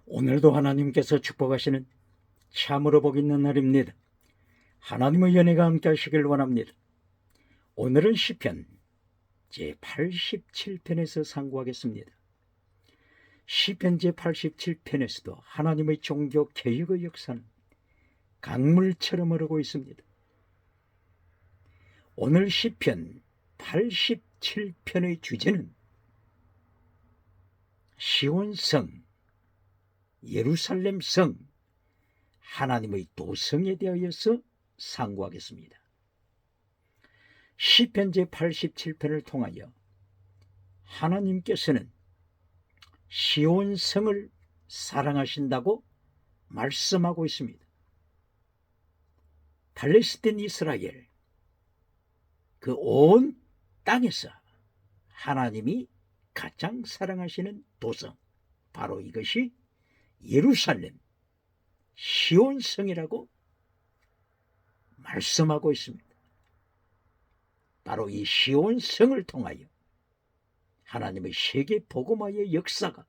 오늘도 하나님께서 축복하시는 참으로 복 있는 날입니다. 하나님의 연혜가 함께 하시길 원합니다. 오늘은 시편 제87편에서 상고하겠습니다. 시편 제87편에서도 하나님의 종교 개혁의 역사는 강물처럼 흐르고 있습니다. 오늘 시편 87편의 주제는 시온성, 예루살렘 성, 하나님의 도성에 대하여서 상고하겠습니다. 시편 제87편을 통하여 하나님께서는 시온성을 사랑하신다고 말씀하고 있습니다. 팔레스타인 이스라엘 그 온 땅에서 하나님이 가장 사랑하시는 도성, 바로 이것이 예루살렘 시온성이라고 말씀하고 있습니다. 바로 이 시온성을 통하여 하나님의 세계 복음화의 역사가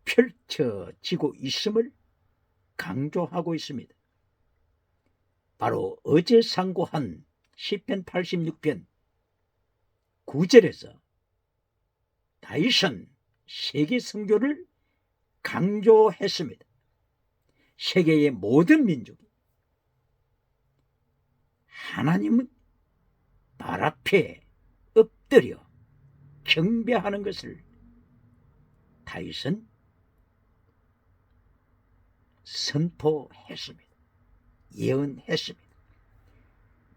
펼쳐지고 있음을 강조하고 있습니다. 바로 어제 상고한 시편 86편 9절에서 다윗은 세계 선교를 강조했습니다. 세계의 모든 민족이 하나님은 발 앞에 엎드려 경배하는 것을 다윗은 선포했습니다. 예언했습니다.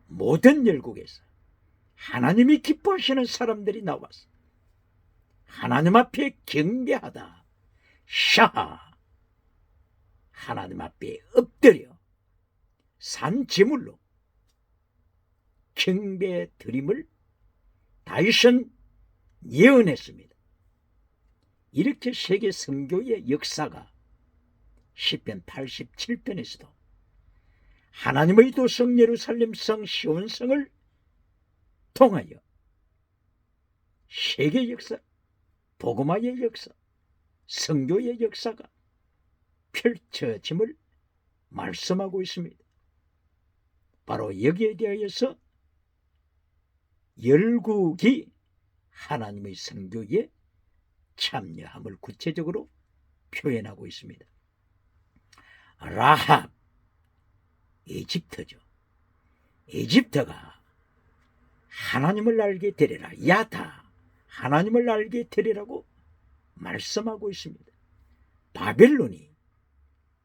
모든 열국에서 하나님이 기뻐하시는 사람들이 나와서 하나님 앞에 경배하다 샤하, 하나님 앞에 엎드려 산제물로 경배 드림을 다윗은 예언했습니다. 이렇게 세계 선교의 역사가 시편 87편에서도 하나님의 도성 예루살렘 성 시온성을 통하여 세계 역사, 복음화의 역사, 선교의 역사가 펼쳐짐을 말씀하고 있습니다. 바로 여기에 대하여서 열국이 하나님의 선교에 참여함을 구체적으로 표현하고 있습니다. 라합, 에집트죠. 에집트가 하나님을 알게 되리라. 야다, 하나님을 알게 되리라고 말씀하고 있습니다. 바벨론이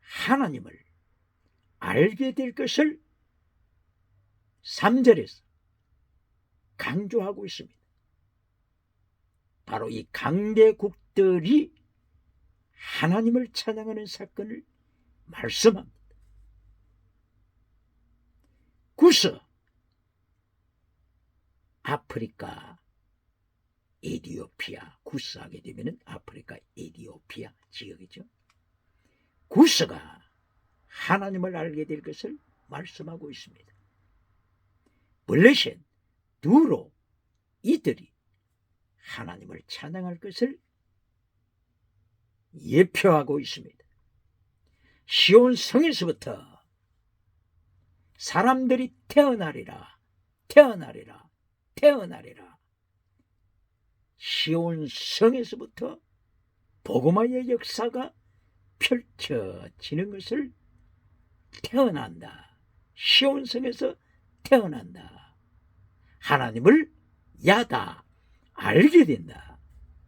하나님을 알게 될 것을 3절에서 강조하고 있습니다. 바로 이 강대국들이 하나님을 찬양하는 사건을 말씀합니다. 구스, 아프리카, 에티오피아, 구스하게 되면 아프리카, 에티오피아 지역이죠. 구스가 하나님을 알게 될 것을 말씀하고 있습니다. 블레셋, 두로, 이들이 하나님을 찬양할 것을 예표하고 있습니다. 시온성에서부터 사람들이 태어나리라, 태어나리라, 태어나리라. 시온성에서부터 복음화의 역사가 펼쳐지는 것을 태어난다. 시온성에서 태어난다. 하나님을 야다, 알게 된다.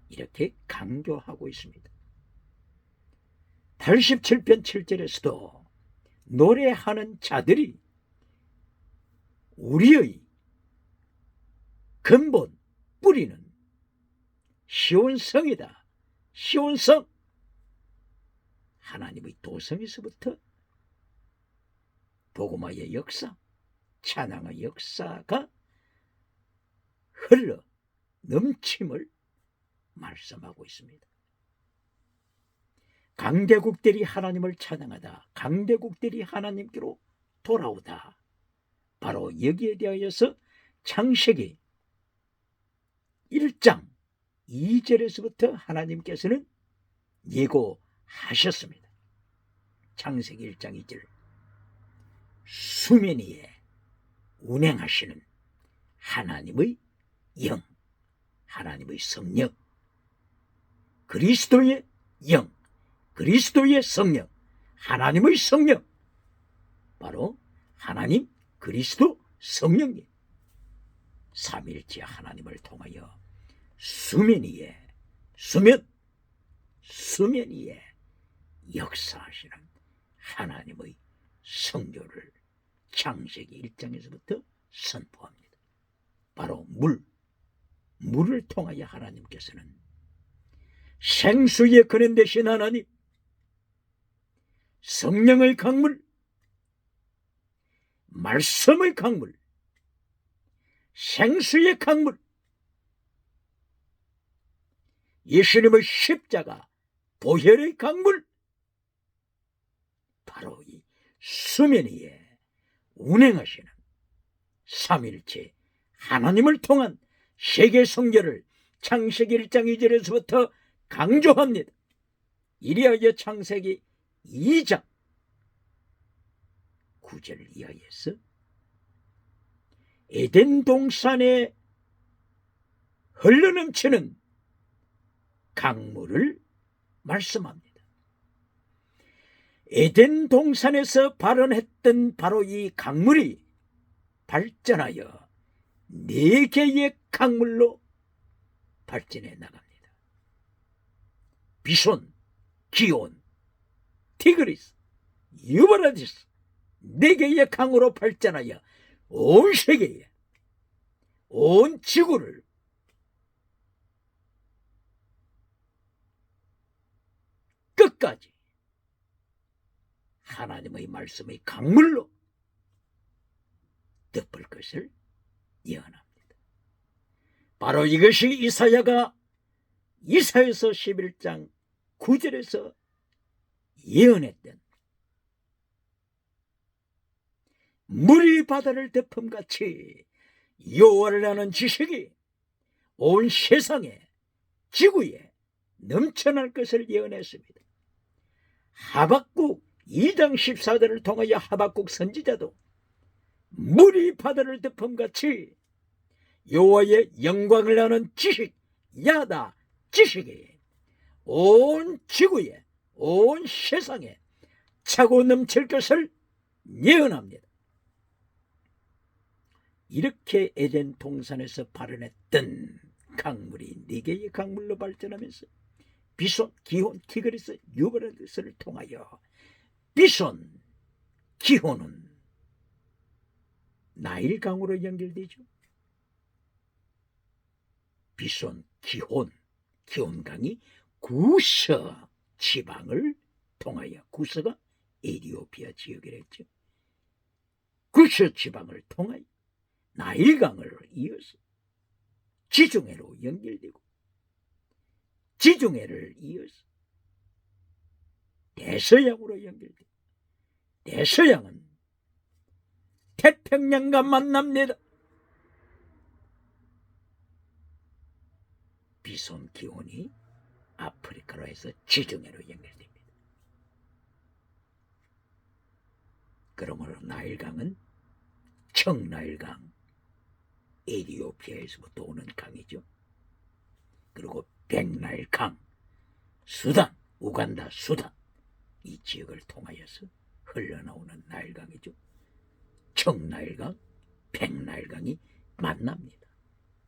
이렇게 강조하고 있습니다. 87편 7절에서도 노래하는 자들이 우리의 근본, 뿌리는 시온성이다. 시온성, 하나님의 도성에서부터 복음화의 역사, 찬양의 역사가 흘러 넘침을 말씀하고 있습니다. 강대국들이 하나님을 찬양하다, 강대국들이 하나님께로 돌아오다. 바로 여기에 대하여서 창세기 1장 2절에서부터 하나님께서는 예고하고 하셨습니다. 창세기 1장 2절 수면 위에 운행하시는 하나님의 영, 하나님의 성령, 그리스도의 영, 그리스도의 성령, 하나님의 성령, 바로 하나님, 그리스도, 성령님, 삼일체 하나님을 통하여 수면 위에 역사하시는 하나님의 성교를 창세기 1장에서부터 선포합니다. 바로 물을 통하여 하나님께서는 생수의 근원 되신 하나님, 성령의 강물, 말씀의 강물, 생수의 강물, 예수님의 십자가 보혈의 강물, 바로 이 수면 위에 운행하시는 삼일체 하나님을 통한 세계 성결을 창세기 1장 2절에서부터 강조합니다. 이리하여 창세기 2장 9절 이하에서 에덴 동산에 흘러넘치는 강물을 말씀합니다. 에덴 동산에서 발원했던 바로 이 강물이 발전하여 4개의 강물로 발전해 나갑니다. 비손, 기온, 티그리스, 유브라디스 4개의 강으로 발전하여 온 세계에, 온 지구를 끝까지 하나님의 말씀의 강물로 덮을 것을 예언합니다. 바로 이것이 이사야가 이사야서 11장 9절에서 예언했던 물이 바다를 덮음같이 여호와를 아는 지식이 온 세상에, 지구에 넘쳐날 것을 예언했습니다. 하박국 2장 14절을 통하여 하박국 선지자도 물이 바다를 덮음같이 여호와의 영광을 아는 지식, 야다 지식이 온 지구에, 온 세상에 차고 넘칠 것을 예언합니다. 이렇게 에덴 동산에서 발원했던 강물이 4개의 강물로 발전하면서 비손, 기혼, 티그리스, 유브라디스를 통하여 비손, 기혼은 나일강으로 연결되죠. 비손, 기혼강이 구서 지방을 통하여, 구서가 에티오피아 지역이랬죠. 구서 지방을 통하여 나일강을 이어서 지중해로 연결되고, 지중해를 이어서 대서양으로 연결되고, 대서양은 태평양과 만납니다. 비손 기온이 아프리카로 해서 지중해로 연결됩니다. 그러므로 나일강은 청나일강, 에티오피아에서부터 오는 강이죠. 그리고 백나일강, 수단, 우간다, 수단 이 지역을 통하여서 흘러나오는 나일강이죠. 청나일강, 백나일강이 만납니다.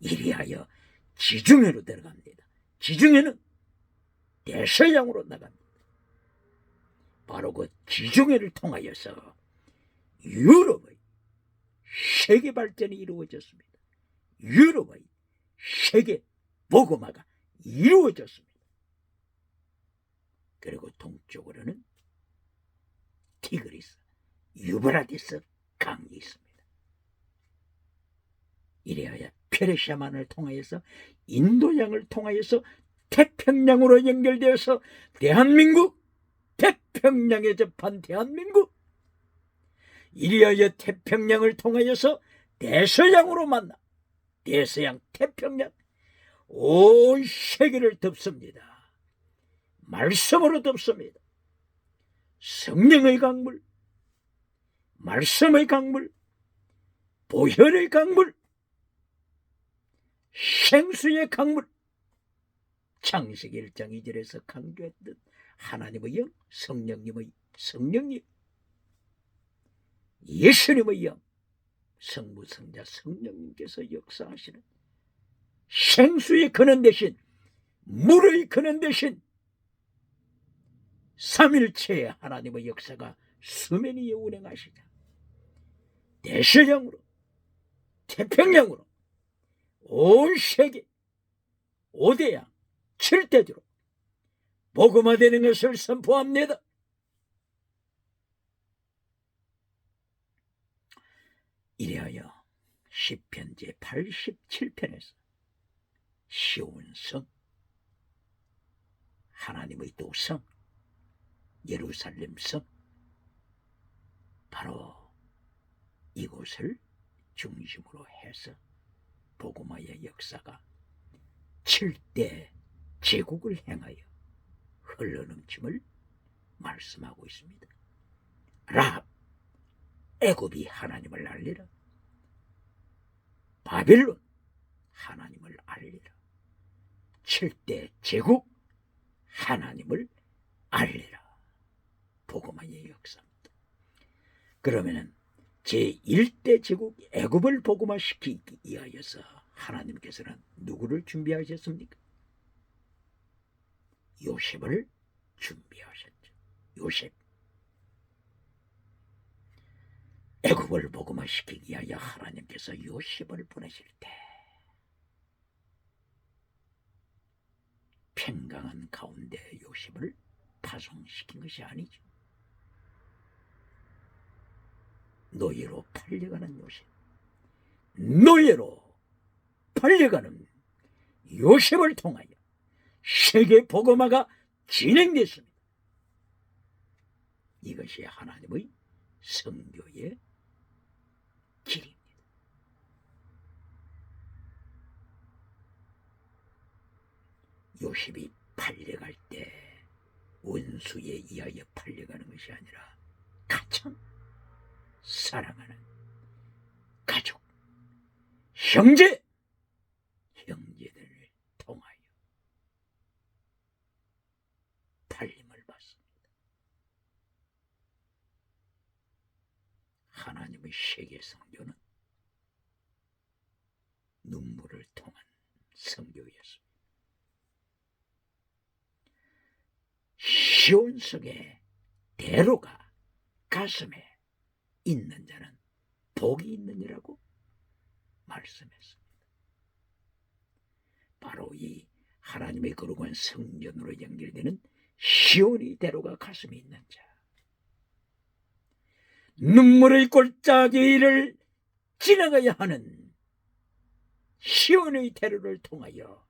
이리하여 지중해로 들어갑니다. 지중해는 대서양으로 나갑니다. 바로 그 지중해를 통하여서 유럽의 세계 발전이 이루어졌습니다. 유럽의 세계 복음화가 이루어졌습니다. 그리고 동쪽으로는 티그리스, 유브라디스 강이 있습니다. 이래야 페르시아만을 통하여서 인도양을 통하여서 태평양으로 연결되어서 대한민국, 태평양에 접한 대한민국, 이리하여 태평양을 통하여서 대서양으로 만나 대서양 태평양 온 세계를 덮습니다. 말씀으로 덮습니다. 성령의 강물, 말씀의 강물, 보혈의 강물, 생수의 강물, 창세기 1장 2절에서 강조했던 하나님의 영, 성령님, 예수님의 영, 성부, 성자, 성령님께서 역사하시는 생수의 근원 대신, 물의 근원 대신 삼일체의 하나님의 역사가 수면 위에 운행하시자 대서양으로, 태평양으로, 온 세계 5대양 7대주로 복음화되는 것을 선포합니다. 이래하여 시편 제87편에서 시온성, 하나님의 도성, 예루살렘성, 바로 이곳을 중심으로 해서 복음화의 역사가 7대 제국을 향하여 흘러넘침을 말씀하고 있습니다. 라합, 애굽이 하나님을 알리라. 바빌론, 하나님을 알리라. 7대 제국, 하나님을 알리라. 복음화의 역사입니다. 그러면은 제1대 제국 애굽을 복음화시키기 위하여서 하나님께서는 누구를 준비하셨습니까? 요셉을 준비하셨죠. 요셉. 애굽을 복음화시키기 위하여 하나님께서 요셉을 보내실 때 평강한 가운데 요셉을 파송시킨 것이 아니죠. 노예로 팔려가는 요셉, 노예로 팔려가는 요셉을 통하여 세계 복음화가 진행됐습니다. 이것이 하나님의 성교의 길입니다. 요셉이 팔려갈 때 원수에 의하여 팔려가는 것이 아니라 가장 사랑하는 가족, 형제들을 통하여 팔림을 받습니다. 하나님의 세계 성교는 눈물을 통한 성교였습니다. 시온성의 대로가 가슴에 있는 자는 복이 있느니라고 말씀했습니다. 바로 이 하나님의 거룩한 성전으로 연결되는 시온의 대로가 가슴에 있는 자, 눈물의 골짜기를 지나가야 하는 시온의 대로를 통하여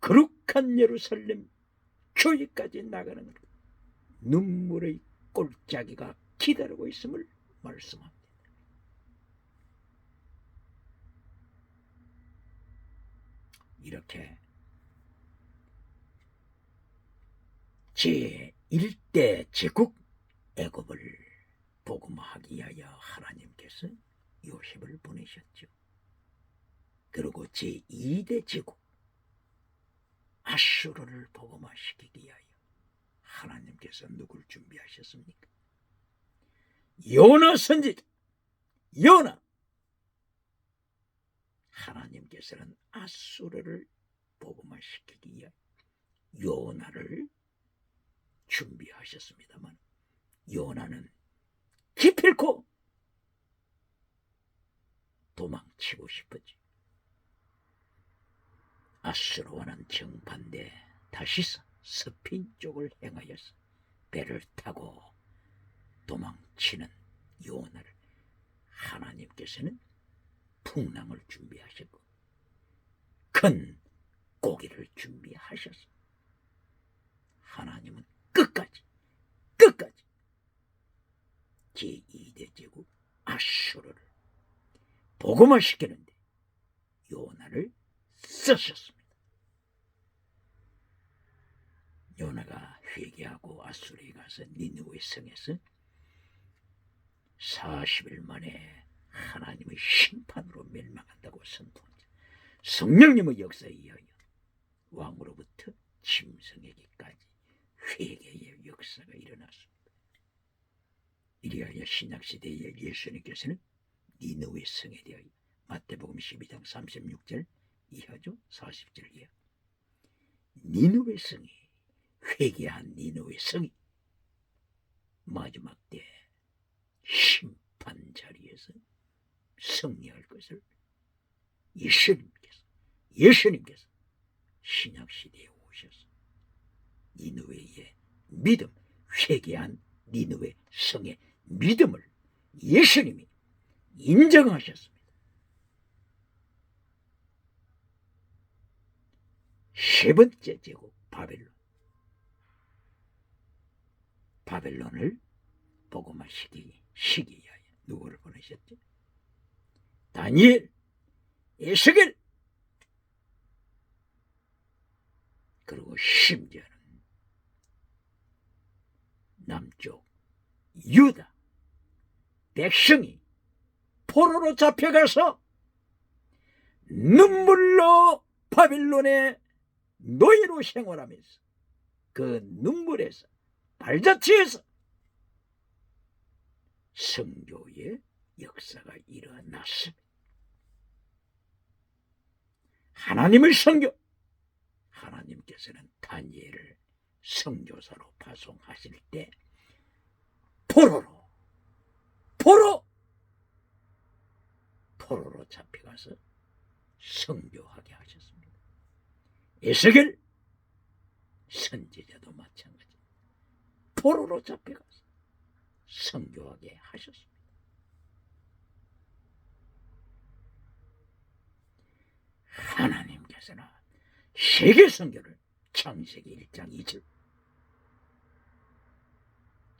거룩한 예루살렘 교회까지 나가는 것, 눈물의 골짜기가 기다리고 있음을 말씀합니다. 이렇게 제1대 제국 애굽을 복음화하기 위하여 하나님께서 요셉을 보내셨죠. 그리고 제2대 제국 아수르를 복음화시키기 위하여 하나님께서 누굴 준비하셨습니까? 요나 선지자, 요나. 하나님께서는 아수르를 복음화시키기 위하여 요나를 준비하셨습니다만 요나는 기필코 도망치고 싶었지. 아수르와는 정반대 다시서 스페인 쪽을 향하여서 배를 타고 도망치는 요나를 하나님께서는 풍랑을 준비하셨고 큰 고기를 준비하셨어. 하나님은 끝까지 제2대 제국 아수르를 복음화시키는데 요나를 쓰셨습니다. 요나가 회개하고 아수르에 가서 니느웨 성에서 40일 만에 하나님의 심판으로 멸망한다고 선포합니다. 성령님의 역사에 의하여 왕으로부터 짐승에게까지 회개의 역사가 일어났습니다. 이리하여 신약시대에 예수님께서는 니느웨 성에 대하여 마태복음 12장 36절 이하죠. 40절 이하. 니느웨 성이, 회개한 니느웨 성이 마지막 때 심판 자리에서 승리할 것을 예수님께서 신약시대에 오셔서 니느웨의 믿음, 회개한 니느웨 성의 믿음을 예수님이 인정하셨습니다. 세 번째 제국 바벨론을 복음화시키기 위하여 누구를 보내셨죠? 다니엘, 에스겔, 그리고 심지어는 남쪽 유다 백성이 포로로 잡혀가서 눈물로 바빌론의 노예로 생활하면서 그 눈물에서 발자취에서 성교의 역사가 일어났습니다. 하나님의 성교, 하나님께서는 다니엘을 선교사로 파송하실 때 포로로 잡혀가서 선교하게 하셨습니다. 에스겔 선지자도 마찬가지 포로로 잡혀가서 선교하게 하셨습니다. 하나님께서는 세계 선교를 창세기 1장 2절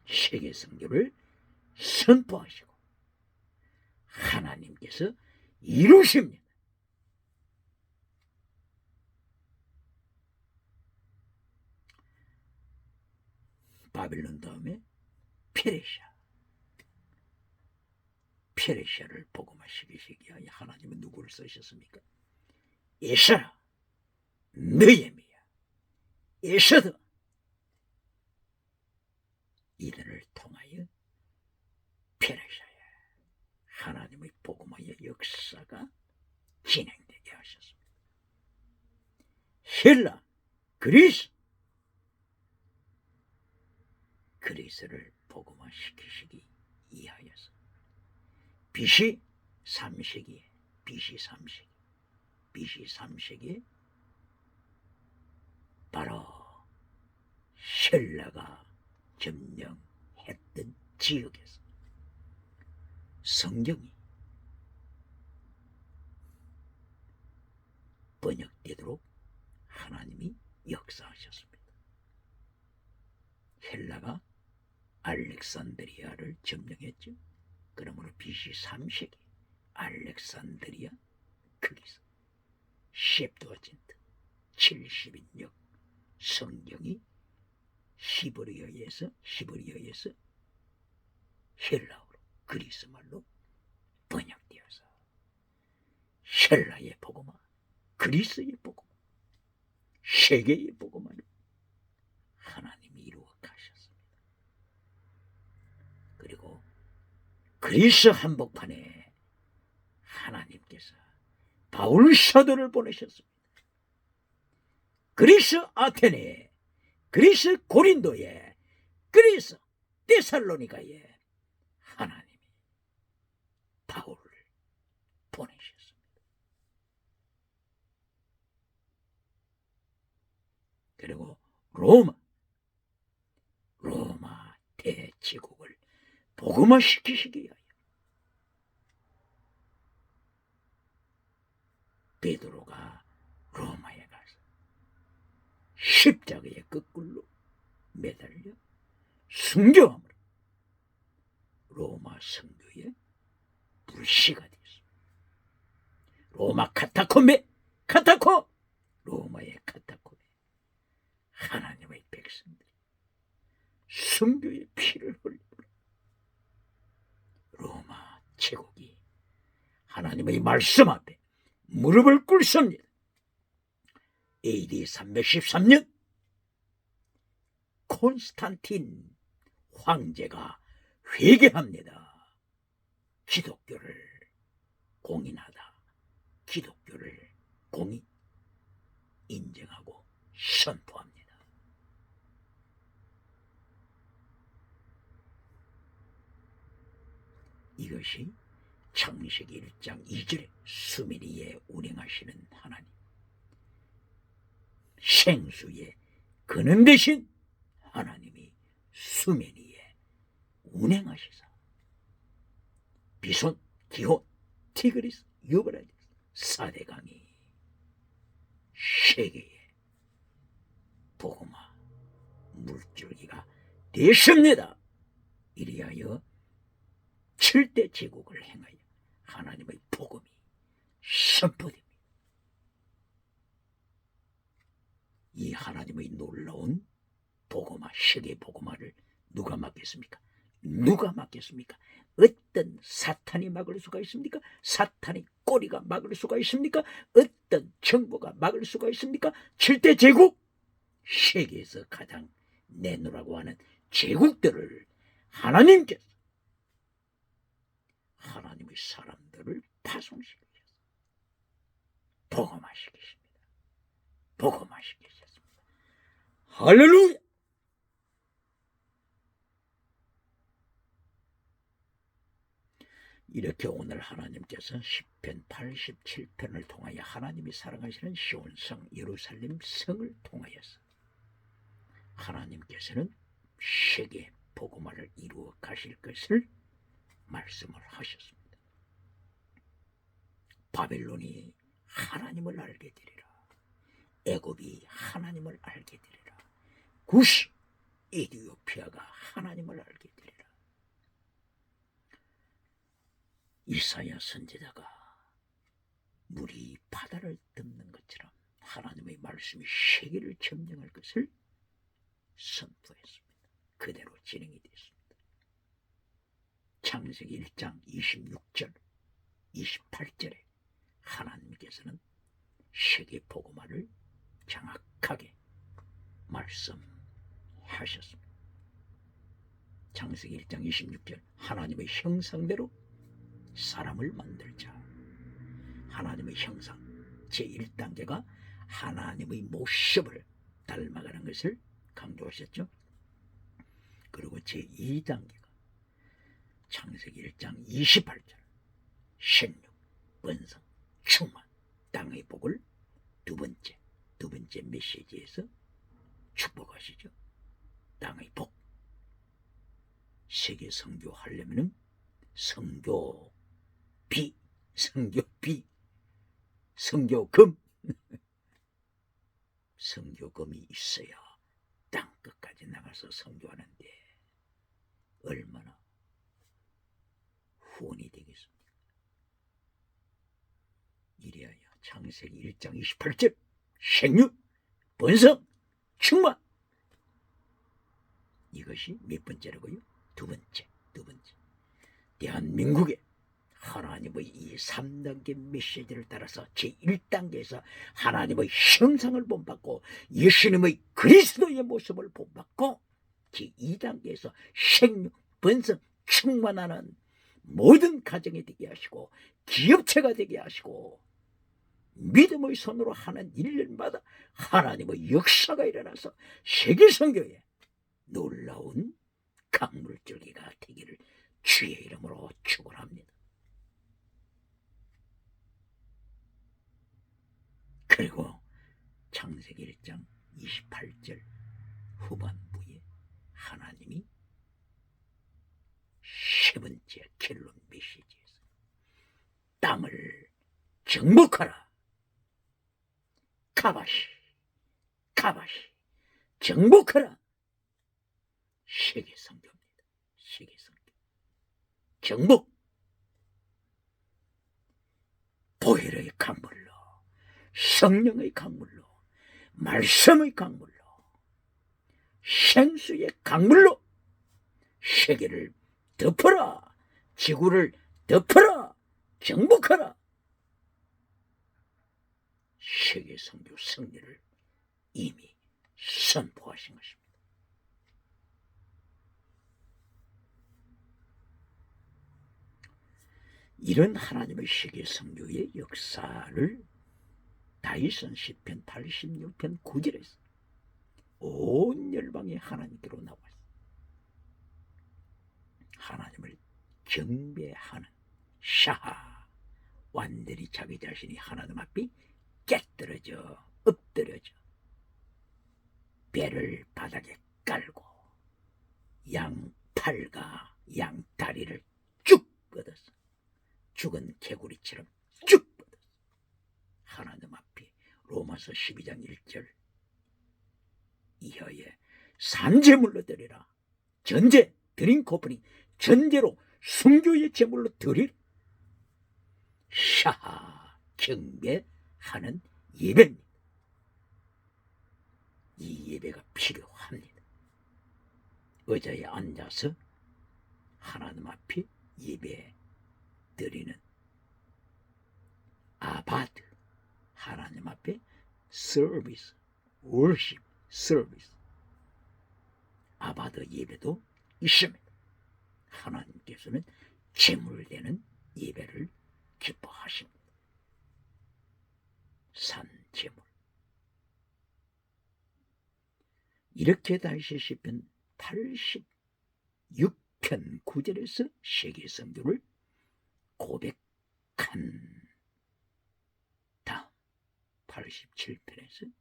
세계 선교를 선포하시고 하나님께서 이루십니다. 바빌론 다음에 페르시아를 복음화시키시기 위하여 하나님은 누구를 쓰셨습니까? 에스라, 느헤미야, 에스더, 이들을 통하여 페르시아에 하나님의 복음화의 역사가 진행되게 하셨습니다. 헬라, 그리스를 복음화시키시기 위하여서 BC 3세기에 바로 헬라가 점령했던 지역에서 성경이 번역되도록 하나님이 역사하셨습니다. 헬라가 알렉산드리아를 점령했죠. 그러므로 BC 3세기 알렉산드리아 그리스 셉투아진트 70인역 성경이 히브리어에서 헬라어로 그리스말로 번역되어서 헬라의 복음화, 그리스의 복음화, 세계의 복음화를 하나님이 이루어 가셨습니다. 그리고 그리스 한복판에 하나님께서 바울 사도를 보내셨습니다. 그리스 아테네에, 그리스 고린도에, 그리스 데살로니가에 하나님이 바울을 보내셨습니다. 그리고 로마 대제국을 복음화시키시기 위하여 베드로가 로마에 가서 십자가에 거꾸로 매달려 순교함으로 로마 성도의 불씨가 되었습니다. 로마 로마의 카타콤에 하나님의 백성 성교의 피를 흘리고 로마 제국이 하나님의 말씀 앞에 무릎을 꿇습니다. AD 313년 콘스탄틴 황제가 회개합니다. 기독교를 공인하다. 기독교를 공인 인정하고 선포합니다. 이것이 창세기 1장 2절에 수메리에 운행하시는 하나님, 생수의 근원 되신 하나님이 수메리에 운행하시사 비손, 기혼, 티그리스, 유브라디스 4대강이 세계의 복음화 물줄기가 되십니다. 이리하여 7대 제국을 행하여 하나님의 복음이 선포됩니다. 이 하나님의 놀라운 복음화, 세계 복음화를 누가 막겠습니까? 누가 막겠습니까? 어떤 사탄이 막을 수가 있습니까? 사탄의 꼬리가 막을 수가 있습니까? 어떤 정보가 막을 수가 있습니까? 7대 제국, 세계에서 가장 내놓으라고 하는 제국들을 하나님께서 하나님의 사람들을 파송시키셨습니다. 복음화시키십니다. 복음화시키셨습니다. 할렐루야! 이렇게 오늘 하나님께서 시편 87편을 통하여 하나님이 사랑하시는 시온성 예루살렘 성을 통하여서 하나님께서는 세계 복음화를 이루어 가실 것을 말씀을 하셨습니다. 바벨론이 하나님을 알게 되리라. 애굽이 하나님을 알게 되리라. 구시 에티오피아가 하나님을 알게 되리라. 이사야 선지자가 물이 바다를 덮는 것처럼 하나님의 말씀이 세계를 점령할 것을 선포했습니다. 그대로 진행이 됐습니다. 창세기 1장 26절 28절에 하나님께서는 세계 복음화를 정확하게 말씀하셨습니다. 창세기 1장 26절 하나님의 형상대로 사람을 만들자. 하나님의 형상 제1단계가 하나님의 모습을 닮아가는 것을 강조하셨죠. 그리고 제2단계가 창세기 1장 28절 생육, 번성, 충만, 땅의 복을 두 번째 메시지에서 축복하시죠. 땅의 복. 세계 선교하려면은 선교비, 선교금, 선교금이 있어야 땅 끝까지 나가서 선교하는데 얼마나 후원이 되겠습니까? 이래야 창세기 1장 28절 생육, 번성, 충만. 이것이 몇 번째라고요? 두 번째. 대한민국의 하나님의 이 3단계 메시지를 따라서 제1단계에서 하나님의 형상을 본받고 예수님의 그리스도의 모습을 본받고 제2단계에서 생육, 번성, 충만하는 모든 가정이 되게 하시고 기업체가 되게 하시고 믿음의 손으로 하는 일들마다 하나님의 역사가 일어나서 세계 선교에 놀라운 강물줄기가 되기를 주의 이름으로 축원합니다. 그리고 창세기 1장 28절 후반부에 하나님이 세 번째 결론 메시지에서 땅을 정복하라. 가바시 정복하라. 세계 선교입니다. 세계 선교. 정복. 보혈의 강물로, 성령의 강물로, 말씀의 강물로, 생수의 강물로 세계를 덮어라. 지구를 덮어라. 정복하라. 세계 선교 승리를 이미 선포하신 것입니다. 이런 하나님의 세계 선교의 역사를 다윗은 시편 86편 9절에서 온 열방이 하나님께로 나왔습니다. 하나님을 경배하는 샤하, 완전히 자기 자신이 하나님 앞에 깨뜨려져 엎드려져 배를 바닥에 깔고 양팔과 양다리를 쭉 뻗어서 죽은 개구리처럼 쭉 뻗어서 하나님 앞에 로마서 12장 1절 이하에 산제물로 드리라. 전제 드링크 오프닝 전제로 순교의 제물로 드릴 샤하 경배하는 예배입니다. 이 예배가 필요합니다. 의자에 앉아서 하나님 앞에 예배 드리는 아바드, 하나님 앞에 서비스, 월십, 서비스, 아바드 예배도 있습니다. 하나님께서는 제물되는 예배를 기뻐하십니다. 산제물. 이렇게 다시 시편 86편 9절에서 세계 선교를 고백한 다음 87편에서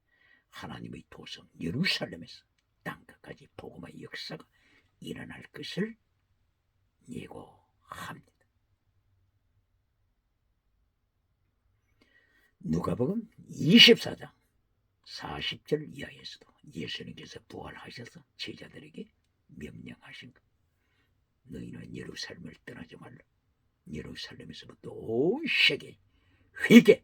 하나님의 도성 예루살렘에서 땅끝까지 복음의 역사가 일어날 것을 예고합니다. 누가복음 24장 40절 이하에서도 예수님께서 부활하셔서 제자들에게 명령하신 것. 너희는 예루살렘을 떠나지 말라. 예루살렘에서부터 온 세계 회개.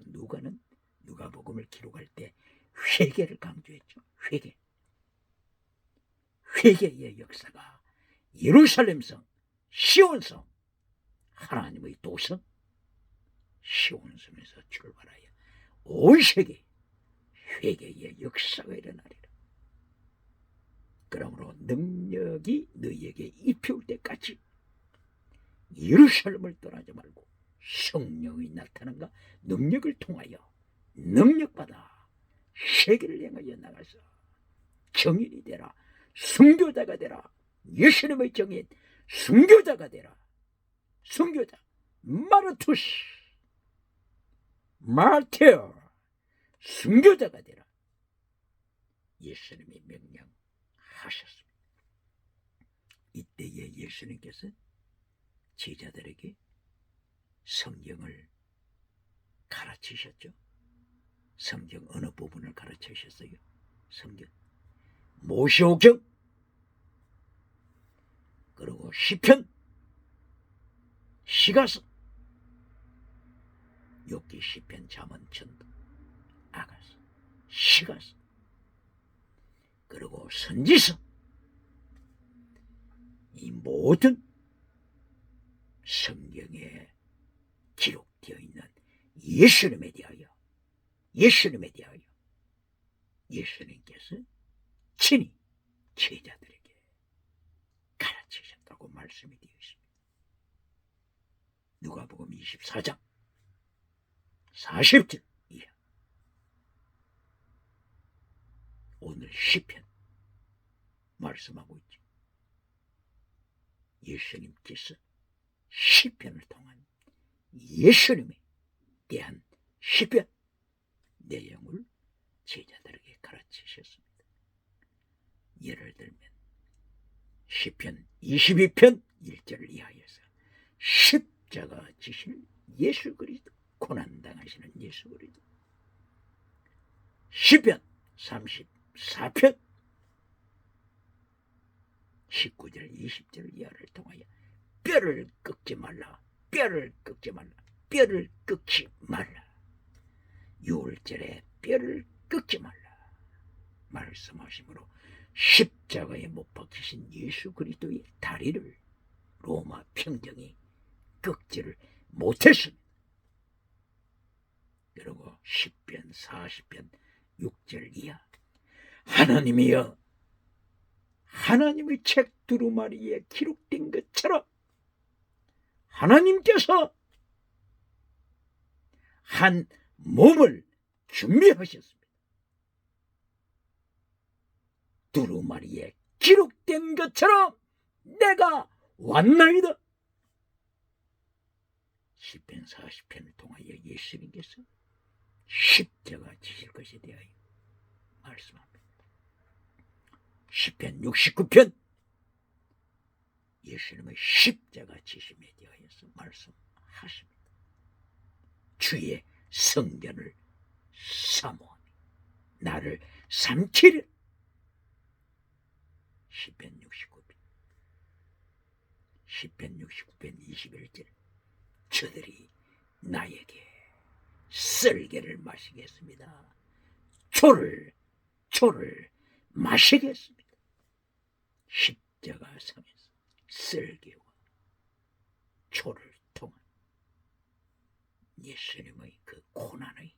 누가는 누가복음을 기록할 때 회개를 강조했죠. 회개의 역사가 예루살렘성, 시온성, 하나님의 도성 시온성에서 출발하여 온 세계 회개의 역사가 일어나리라. 그러므로 능력이 너희에게 입혀올 때까지 예루살렘을 떠나지 말고 성령이 나타난가 능력을 통하여 능력받아 세계를 향하여 나가서 정인이 되라. 순교자가 되라. 예수님의 정인 순교자가 되라. 순교자 마르투스 마테어 순교자가 되라. 예수님이 명령하셨습니다. 이때에 예수님께서 제자들에게 성경을 가르치셨죠. 성경 어느 부분을 가르치셨어요? 성경 모세오경, 그리고 시편, 시가서, 욥기, 시편, 잠언, 전도, 아가서, 시가서, 그리고 선지서, 이 모든 성경에 기록되어 있는 예수님에 대하여 예수님께서 친히 제자들에게 가르치셨다고 말씀이 되어 있습니다. 누가복음 24장 40절 이하. 오늘 시편 말씀하고 있죠. 예수님께서 시편을 통한 예수님에 대한 시편 내용을 제자들에게 가르치셨습니다. 예를 들면 시편 22편 1절 이하에서 십자가 지실 예수 그리스도, 고난당하시는 예수 그리스도. 시편 34편 19절 20절 이하를 통하여 뼈를 꺾지 말라. 6월절에 뼈를 꺾지 말라. 말씀하심으로 십자가에 못 박히신 예수 그리스도의 다리를 로마 평정이 꺾지를 못했습니다. 그리고 10편 40편 6절 이하 하나님이여 하나님의 책 두루마리에 기록된 것처럼 하나님께서 한 몸을 준비하셨습니다. 두루마리에 기록된 것처럼 내가 왔나이다. 10편 40편을 통하여 예수님께서 십자가 지실 것에 대하여 말씀합니다. 10편 69편 예수님의 십자가 지심에 대하여서 말씀하십니다. 주의 성전을 사모하며 나를 삼키려. 10편 69편 21절 저들이 나에게 썰개를 마시겠습니다. 초를 마시겠습니다. 십자가 상에서 썰개와 초를 통한 예수님의 그 고난의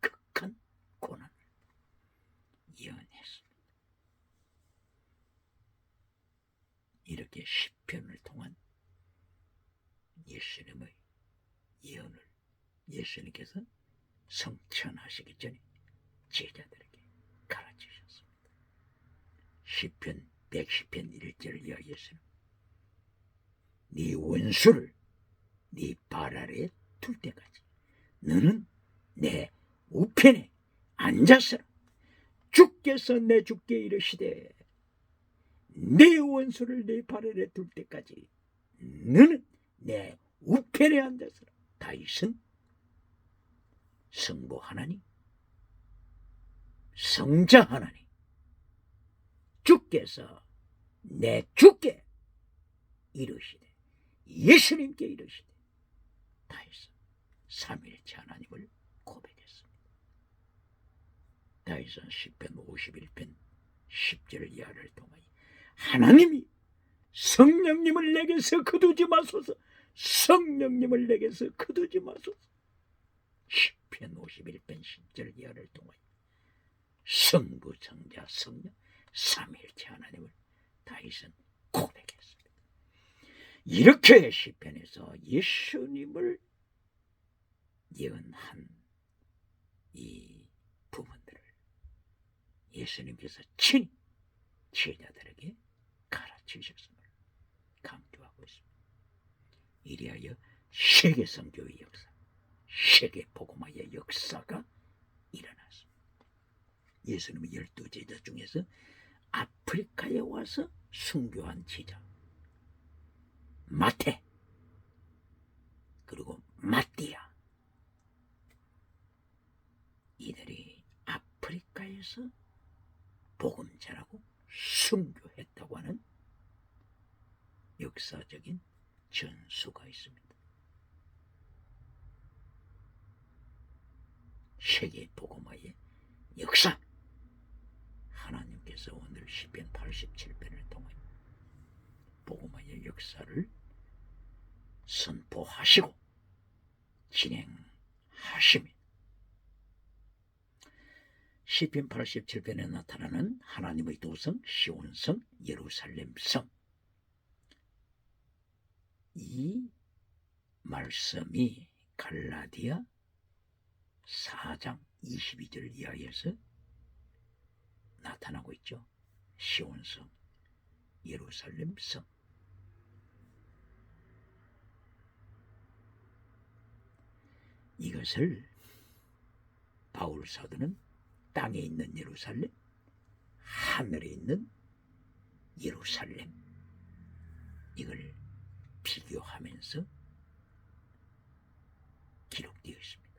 극한 고난을 예언했습니다. 이렇게 시편을 통한 예수님의 예언을 예수님께서 성천하시기 전에 제자들에게 가르치셨습니다. 시편 110편 1절 이하 예수님 네 원수를 네 발 아래에 둘 때까지 너는 내 우편에 앉았으라. 주께서 내 주께 이르시되 내 원수를 내 발 아래에 둘 때까지 너는 내 우편에 앉았으라. 다윗은 성부 하나님, 성자 하나님, 주께서 내 주께 이르시되 예수님께 이르시되 다윗은 삼위일체 하나님을 고백했습니다. 다윗은 시편 51편 10절 이하를 통하여 하나님이 성령님을 내게서 거두지 마소서, 성령님을 내게서 거두지 마소서. 시편 51편 10절 이하를 통하여 성부, 성자, 성령 삼위일체 하나님을 다윗은 고백했습니다. 이렇게 시편에서 예수님을 예언한 이 부분들을 예수님께서 친히 제자들에게 가르치셨음을 강조하고 있습니다. 이리하여 세계 선교의 역사, 세계 복음화의 역사가 일어났습니다. 예수님의 12제자 중에서 아프리카에 와서 순교한 제자 마태 그리고 마띠아, 이들이 아프리카에서 복음 전하고 순교했다고 하는 역사적인 전수가 있습니다. 세계 복음화의 역사, 하나님께서 오늘 시편 87편을 통해 복음화의 역사를 선포하시고 진행하십니다. 시편 87편에 나타나는 하나님의 도성 시온성 예루살렘성, 이 말씀이 갈라디아 4장 22절 이하에서 나타나고 있죠. 시온성 예루살렘성. 이것을 바울 사도는 땅에 있는 예루살렘, 하늘에 있는 예루살렘, 이걸 비교하면서 기록되어 있습니다.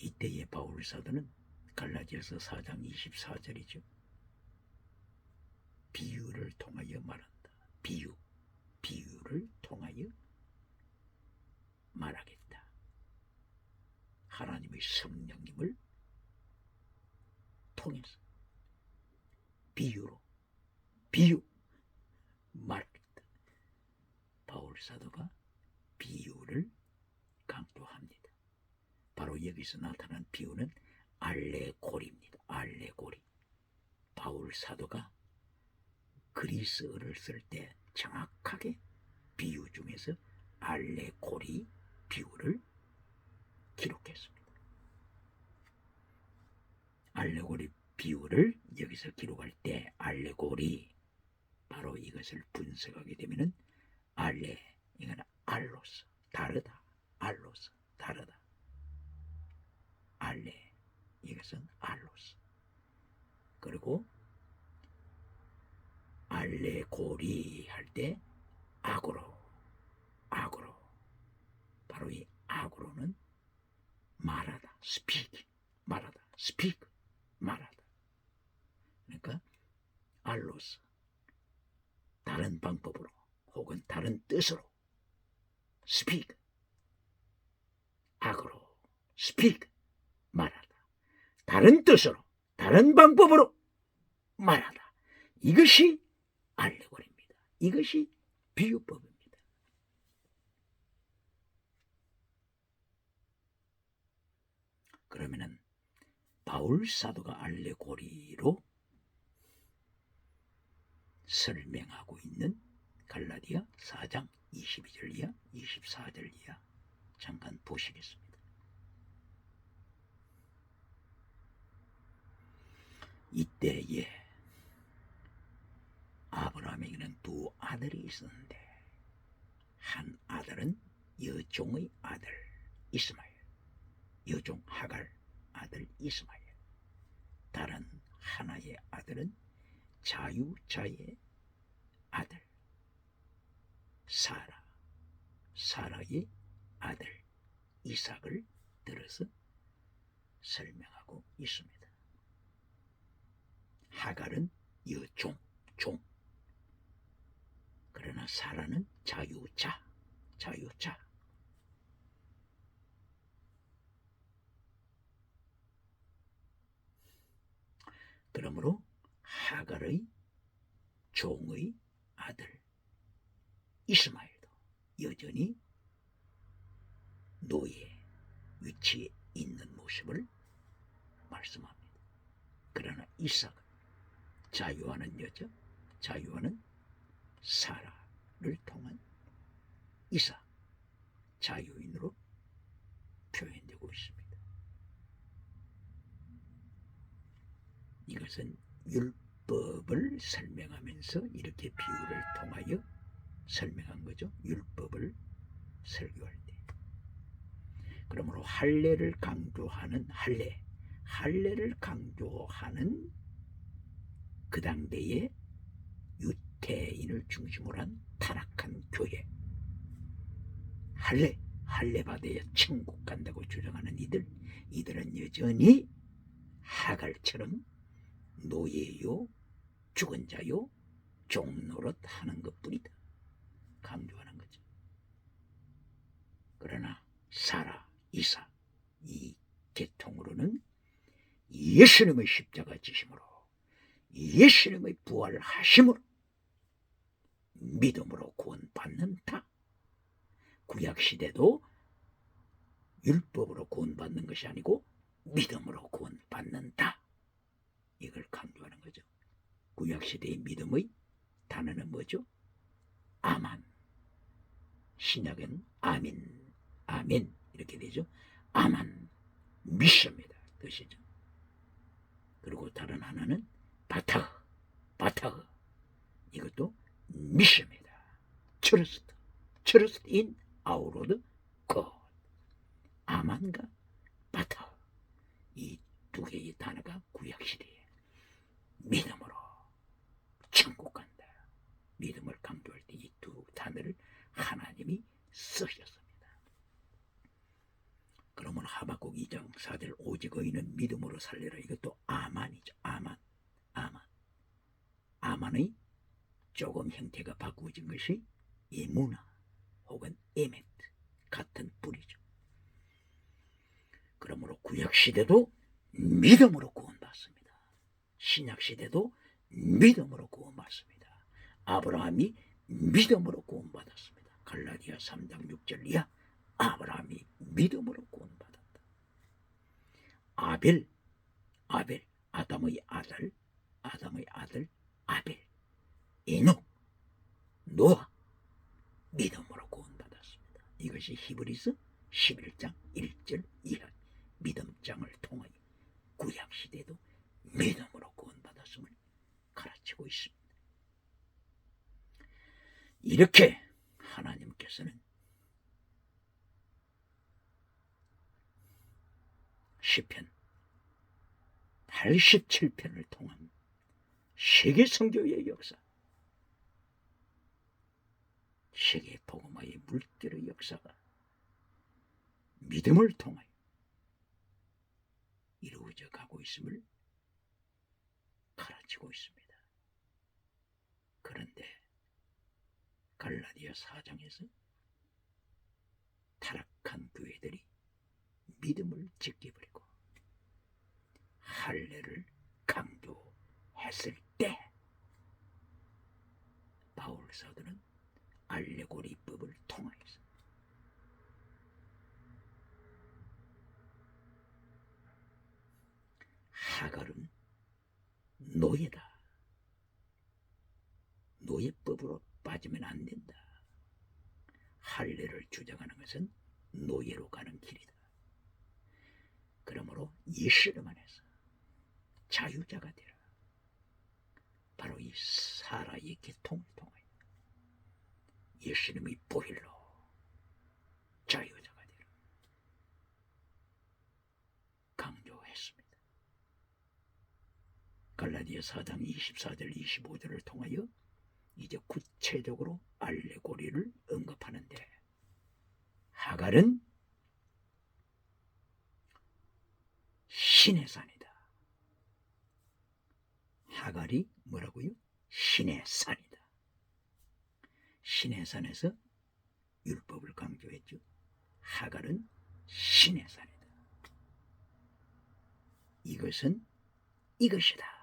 이때의 바울 사도는 갈라디아서 4장 24절이죠. 비유를 통하여 말한다. 비유를 통하여 말하겠다. 하나님의 성령님을 통해서 비유로 비유 말합니다. 바울 사도가 비유를 강조합니다. 바로 여기서 나타난 비유는 알레고리입니다. 알레고리. 바울 사도가 그리스어를 쓸 때 정확하게 비유 중에서 알레고리 비유를 기록했습니다. 알레고리 비유를 여기서 기록할 때 알레고리 바로 이것을 분석하게 되면은 알레 이건 알로스 다르다 알로스 다르다 알레 이것은 알로스 그리고 알레고리 할 때 아고로 바로 이 아고로는 말하다 스피킹 말하다 스피크 말하다 그러니까 알로스 다른 방법으로 혹은 다른 뜻으로 스피크 아고로 스피크 말하다 다른 뜻으로 다른 방법으로 말하다 이것이 알레고리입니다. 이것이 비유법입니다. 그러면은 바울 사도가 알레고리로 설명하고 있는 갈라디아 4장 22절 이하 24절 이하 잠깐 보시겠습니다. 이때에 아브라함에게는 두 아들이 있었는데 한 아들은 여종의 아들 이스마엘 여종 하갈 아들 이스마엘 다른 하나의 아들은 자유자의 아들 사라의 아들 이삭을 들어서 설명하고 있습니다. 하갈은 여종 종 그러나 사라는 자유자 그러므로 하갈의 종의 아들 이스마엘도 여전히 노예 위치에 있는 모습을 말씀합니다. 그러나 이삭은 자유하는 여자 자유하는 사라를 통한 이삭 자유인으로 표현되고 있습니다. 이것은 율법을 설명하면서 이렇게 비유를 통하여 설명한 거죠. 율법을 설교할 때. 그러므로 할례를 강조하는 할례를 강조하는 그 당대의 유대인을 중심으로 한 타락한 교회 할례 받아야 천국 간다고 주장하는 이들은 여전히 하갈처럼 노예요 죽은 자요 종노릇 하는 것뿐이다 강조하는 거죠. 그러나 사라 이삭 이 계통으로는 예수님의 십자가 지심으로 예수님의 부활하심으로 믿음으로 구원받는다. 구약시대도 율법으로 구원받는 것이 아니고 믿음으로 구원받는다. 이걸 강조하는 거죠. 구약시대의 믿음의 단어는 뭐죠? 아만. 신약은 아멘 이렇게 되죠. 아만 믿습니다 뜻이죠. 그리고 다른 하나는 바타흐 이것도 믿습니다. trust in our Lord God. 아만과 바타흐 이 두 개의 단어가 구약시대에 믿음으로 천국 간다. 믿음을 강조할 때 이 두 단어를 하나님이 쓰셨습니다. 그러면 하박국 2장 4절 오직 의인은 믿음으로 살리라 이것도 아만이죠. 아만의 조금 형태가 바꾸어진 것이 에무나 혹은 에멧 같은 뿌리죠. 그러므로 구약시대도 믿음으로 구원받습니다. 신약시대도 믿음으로 구원받습니다. 아브라함이 믿음으로 구원받았습니다. 갈라디아 3장 6절 이하 아브라함이 믿음으로 구원받았다. 아벨 아담의 아들 아벨, 에녹, 노아 믿음으로 구원받았습니다. 이것이 히브리서 11장 1절 이하 믿음장을 통하여 구약시대도 믿음으로 구원받았음을 가르치고 있습니다. 이렇게 하나님께서는 시편 87편을 통한 세계 선교의 역사, 세계 복음화의 물결의 역사가 믿음을 통하여 이루어져 가고 있음을 가르치고 있습니다. 그런데 갈라디아 4장에서 타락한 교회들이 믿음을 지켜버리고 할례를 강조했을 때 바울 사도는 알레고리법을 통하여서 하갈은 노예다, 노예법으로 빠지면 안 된다, 할례를 주장하는 것은 노예로 가는 길이다. 그러므로 예수님 안에서 자유자가 되라. 바로 이 사라의 계통을 통하여 예수님의 보혈로 자유자가 되라 강조했습니다. 갈라디아 4장 24절 25절을 통하여 이제 구체적으로 알레고리를 언급하는데, 하갈은 신의 산이다. 하갈이 뭐라고요? 신의 산이다. 신의 산에서 율법을 강조했죠. 하갈은 신의 산이다. 이것은 이것이다.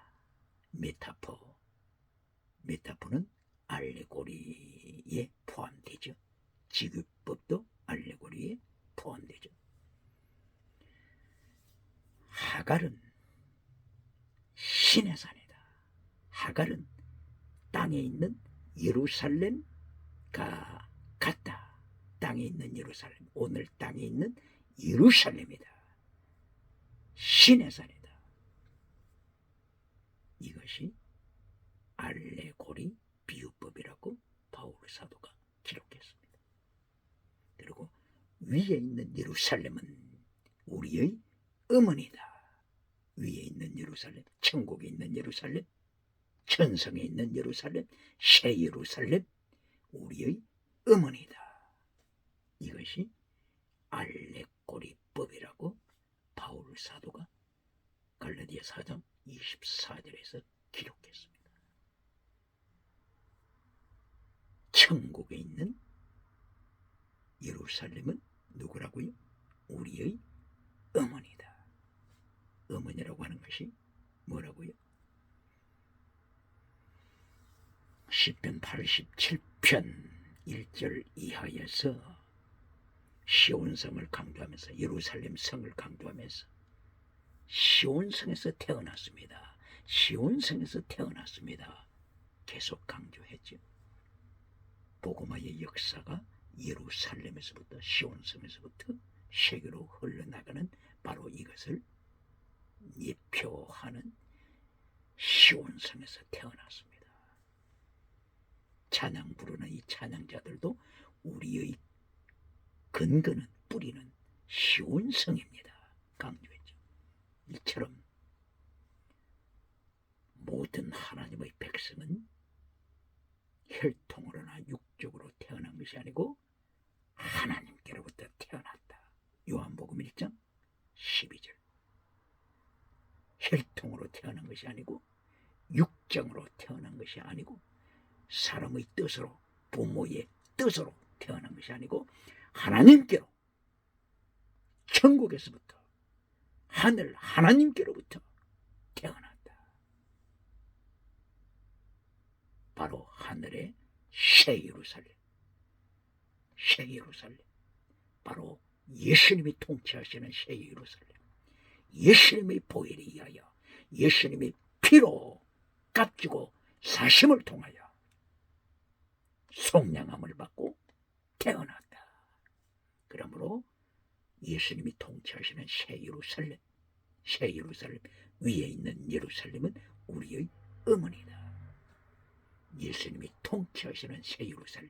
메타포는 알레고리에 포함되죠. 지규법도 알레고리에 포함되죠. 하갈은 신의 산이다. 하갈은 땅에 있는 예루살렘과 같다. 땅에 있는 예루살렘, 오늘 땅에 있는 예루살렘이다. 신의 산이다. 이것이 알레고리 비유법이라고 바울 사도가 기록했습니다. 그리고 위에 있는 예루살렘은 우리의 어머니다. 위에 있는 예루살렘, 천국에 있는 예루살렘, 천성에 있는 예루살렘, 새 예루살렘, 우리의 어머니다. 이것이 알레고리법이라고 바울 사도가 갈라디아 4장 24절에서 기록했습니다. 천국에 있는 예루살렘은 누구라고요? 우리의 어머니다. 어머니라고 하는 것이 뭐라고요? 시편 87편 1절 이하에서 시온성을 강조하면서, 예루살렘 성을 강조하면서 시온성에서 태어났습니다. 시온성에서 태어났습니다. 계속 강조했죠. 복음화의 역사가 예루살렘에서부터, 시온성에서부터 세계로 흘러나가는 바로 이것을 예표하는 시온성에서 태어났습니다. 찬양 부르는 이 찬양자들도 우리의 근거는, 뿌리는 시온성입니다. 강조했죠. 이처럼 모든 하나님의 백성은 혈통으로나 육적으로 태어난 것이 아니고 하나님께로부터 태어났다. 요한복음 1장 12절. 혈통으로 태어난 것이 아니고, 육정으로 태어난 것이 아니고, 사람의 뜻으로, 부모의 뜻으로 태어난 것이 아니고 하나님께로, 천국에서부터, 하늘 하나님께로부터 태어났다. 바로 하늘의 새 예루살렘, 새 예루살렘, 바로 예수님이 통치하시는 새 예루살렘, 예수님의 보혈에 의하여 예수님의 피로 값지고 사심을 통하여 속량함을 받고 태어났다. 그러므로 예수님이 통치하시는 새 예루살렘, 새 예루살렘 위에 있는 예루살렘은 우리의 어머니다. 예수님이 통치하시는 새 예루살렘,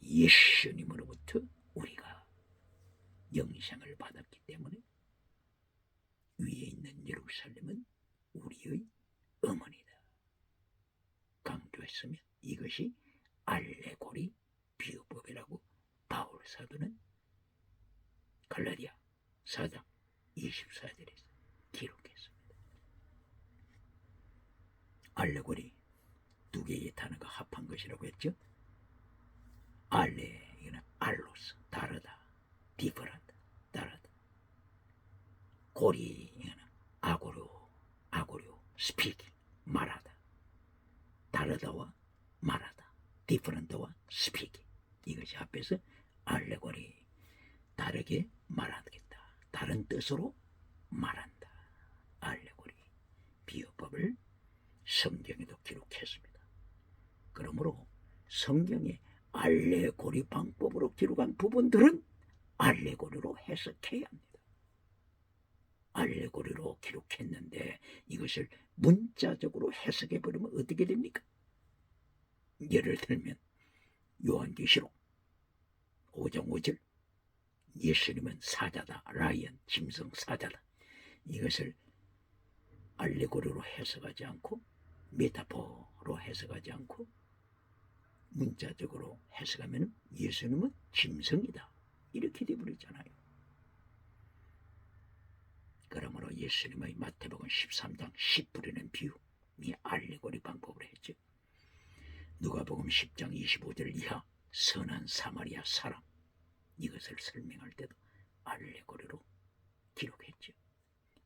예수님으로부터 우리가 영생을 받았기 때문에 위에 있는 예루살렘은 우리의 어머니다. 강조했으면 이것이 알레고리 비유법이라고 바울 사도는 갈라디아 4장 24절에서 기록했습니다. 알레고리 두 개의 단어가 합한 것이라고 했죠. 알레, 이거는 알로스, 다르다, 디퍼런트, 다르다. 고리, 이거는 아고료, 스피킹, 말하다. 다르다와 말하다, 디퍼런트와 스피킹. 이것이 합해서 알레고리, 다르게 말하겠다, 다른 뜻으로 말한다. 알레고리 비유법을 성경에도 기록했습니다. 그러므로 성경에 알레고리 방법으로 기록한 부분들은 알레고리로 해석해야 합니다. 알레고리로 기록했는데 이것을 문자적으로 해석해버리면 어떻게 됩니까? 예를 들면 요한계시록 5장 5절, 예수님은 사자다, 라이언, 짐승 사자다. 이것을 알레고리로 해석하지 않고 메타포로 해석하지 않고 문자적으로 해석하면 예수님은 짐승이다, 이렇게 되어버리잖아요. 그러므로 예수님의 마태복음 13장 10부리는 비유, 이 알레고리 방법으로 했죠. 누가복음 10장 25절 이하 선한 사마리아 사람, 이것을 설명할 때도 알레고리로 기록했죠.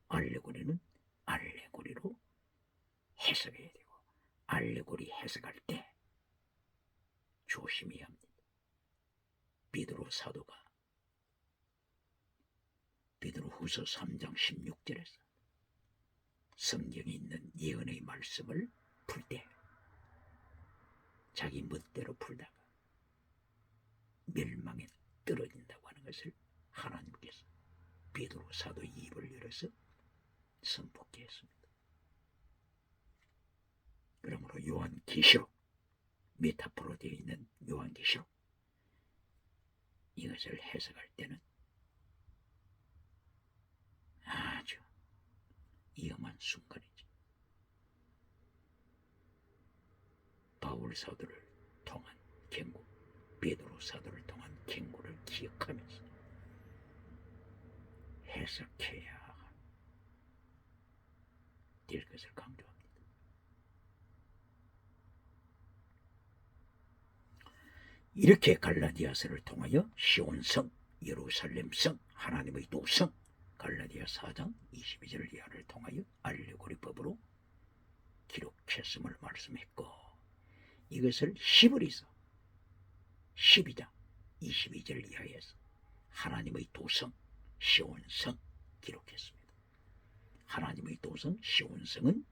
알레고리는 알레고리로 해석해야 되고, 알레고리 해석할 때 조심해야 합니다. 베드로 사도가 베드로후서 3장 16절에서 성경에 있는 예언의 말씀을 풀 때 자기 멋대로 풀다가 멸망에 떨어진다고 하는 것을 하나님께서 베드로 사도의 입을 열어서 선포케 했습니다. 그러므로 요한계시록, 메타포로 되어 있는 요한계시록, 이것을 해석할 때는 아주 위험한 순간이죠. 바울 사도를 통한 경고, 베드로 사도를 통한 경고를 기억하면서 해석해야 될 것을 강조합니다. 이렇게 갈라디아서를 통하여 시온성, 예루살렘성, 하나님의 도성, 갈라디아 4장 22절 이하를 통하여 알레고리법으로 기록했음을 말씀했고, 이것을 히브리서 12장 22절 이하에서 하나님의 도성 시온성 기록했습니다. 하나님의 도성 시온성은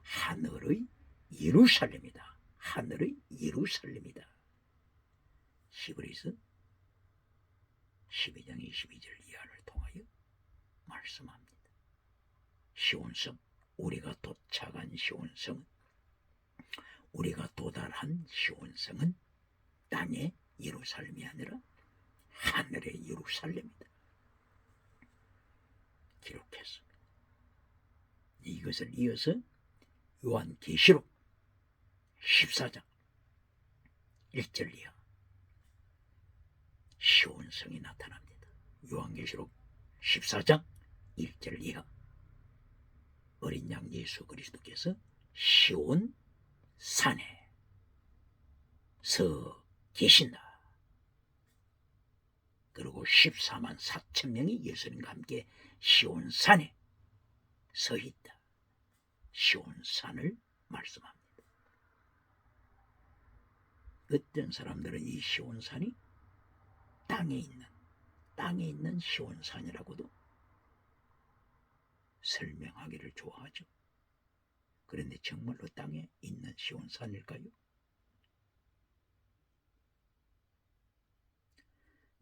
하늘의 예루살렘이다. 하늘의 예루살렘이다. 히브리서 12장 22절 이하를 통하여 말씀합니다. 시온성, 우리가 도착한 시온성은, 우리가 도달한 시온성은 땅의 예루살렘이 아니라 하늘의 예루살렘이다. 기록했습니다. 이것을 이어서 요한계시록 14장 1절 이하 시온성이 나타납니다. 요한계시록 14장 1절 이하 어린 양 예수 그리스도께서 시온 산에 서 계신다. 그리고 14만 4천 명이 예수님과 함께 시온 산에 서 있다. 시온 산을 말씀합니다. 어떤 사람들은 이 시온산이 땅에 있는 시온산이라고도 설명하기를 좋아하죠. 그런데 정말로 땅에 있는 시온산일까요?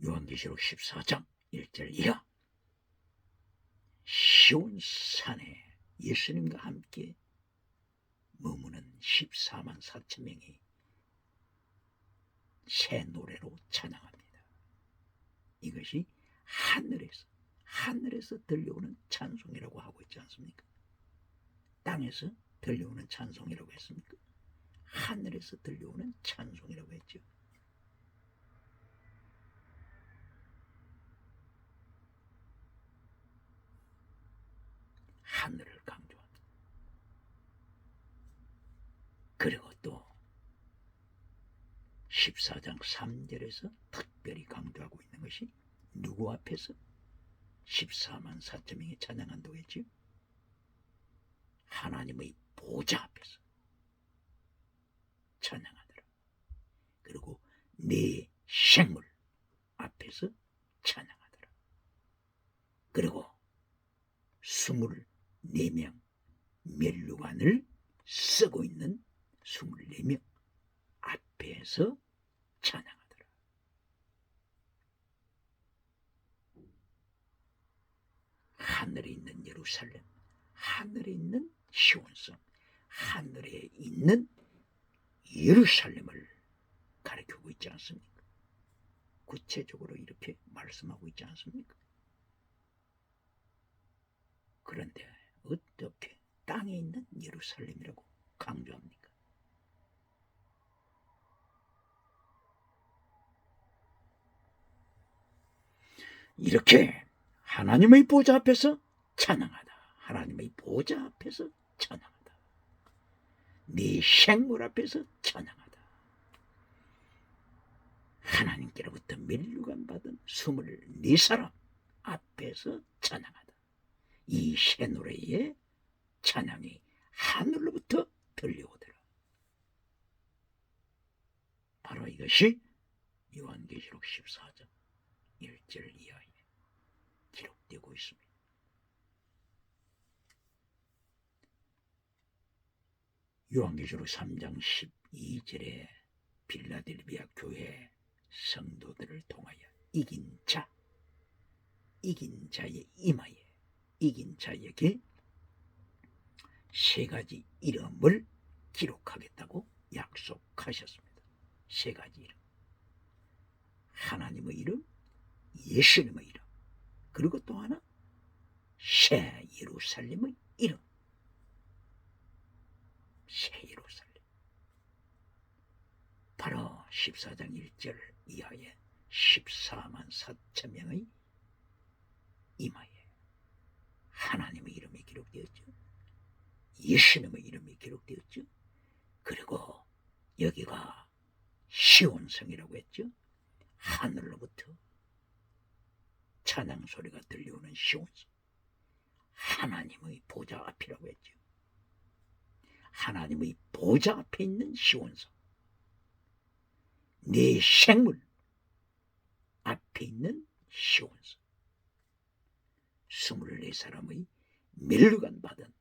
요한계시록 14장 1절 이하, 시온산에 예수님과 함께 머무는 14만 4천 명이 새 노래로 찬양합니다. 이것이 하늘에서 들려오는 찬송이라고 하고 있지 않습니까? 땅에서 들려오는 찬송이라고 했습니까? 하늘에서 들려오는 찬송이라고 했죠. 하늘을 강조합니다. 그리고 또 14장 3절에서 특별히 강조하고 있는 것이 누구 앞에서? 14만 4천 명이 찬양한다고 했죠. 하나님의 보좌 앞에서 찬양하더라. 그리고 네 생물 앞에서 찬양하더라. 그리고 24명 면류관을 쓰고 있는 24명 앞에서 찬양하더라. 하늘에 있는 예루살렘, 하늘에 있는 시온성, 하늘에 있는 예루살렘을 가리키고 있지 않습니까? 구체적으로 이렇게 말씀하고 있지 않습니까? 그런데 어떻게 땅에 있는 예루살렘이라고 강조합니까? 이렇게 하나님의 보좌 앞에서 찬양하다. 하나님의 보좌 앞에서 찬양하다. 네 생물 앞에서 찬양하다. 하나님께로부터 면류관 받은 24사람 앞에서 찬양하다. 이 새 노래의 찬양이 하늘로부터 들려오더라. 바로 이것이 요한계시록 14장 1절 이하에 기록되고 있습니다. 요한계시록 3장 12절에 빌라델비아 교회 성도들을 통하여 이긴 자의 이마에, 이긴 자에게 세 가지 이름을 기록하겠다고 약속하셨습니다. 세 가지 이름. 하나님의 이름, 예수님의 이름, 그리고 또 하나 새 예루살렘의 이름. 새 예루살렘. 바로 14장 1절 이하에 14만 4천 명의 이마에 하나님의 이름이 기록되었죠. 예수님의 이름이 기록되었죠. 그리고 여기가 시온성이라고 했죠. 하늘로부터 찬양 소리가 들려오는 시온성. 하나님의 보좌 앞이라고 했죠. 하나님의 보좌 앞에 있는 시온성. 내 생물 앞에 있는 시온성. 24사람의 면류관 받은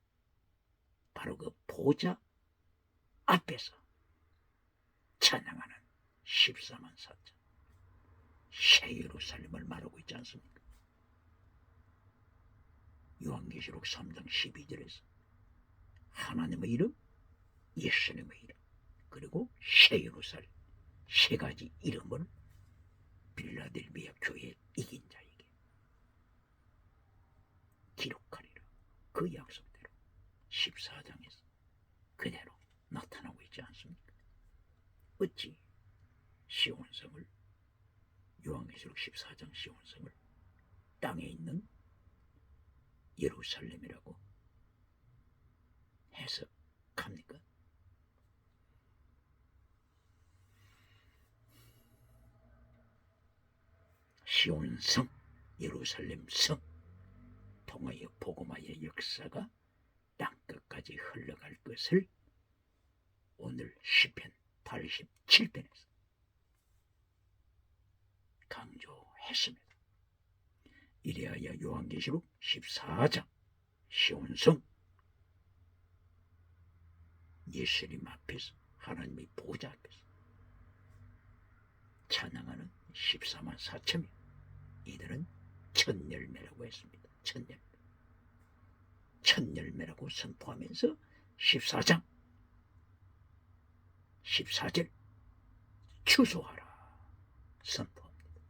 바로 그 보좌 앞에서 찬양하는 14만 4천 새 예루살렘을 말하고 있지 않습니까? 요한계시록 3장 12절에서 하나님의 이름, 예수님의 이름, 그리고 새 예루살렘 세 가지 이름을 빌라델비아 교회에 이긴 자에게 기록하리라. 그 약속대로 14장에서 그대로 나타나고 있지 않습니까? 어찌 시온성을, 요한계시록 14장 시온성을 땅에 있는 예루살렘이라고 해석합니까? 시온성, 예루살렘 성 통하여 복음화의 역사가 땅끝까지 흘러갈 것을 오늘 시편 87편에서 강조했습니다. 이래하여 요한계시록 14장 시온성 예수님 앞에서 하나님의 보좌 앞에서 찬양하는 14만 4천명, 이들은 천열매라고 했습니다. 천열매라고 선포하면서 14장 14절 추수하라 선포합니다.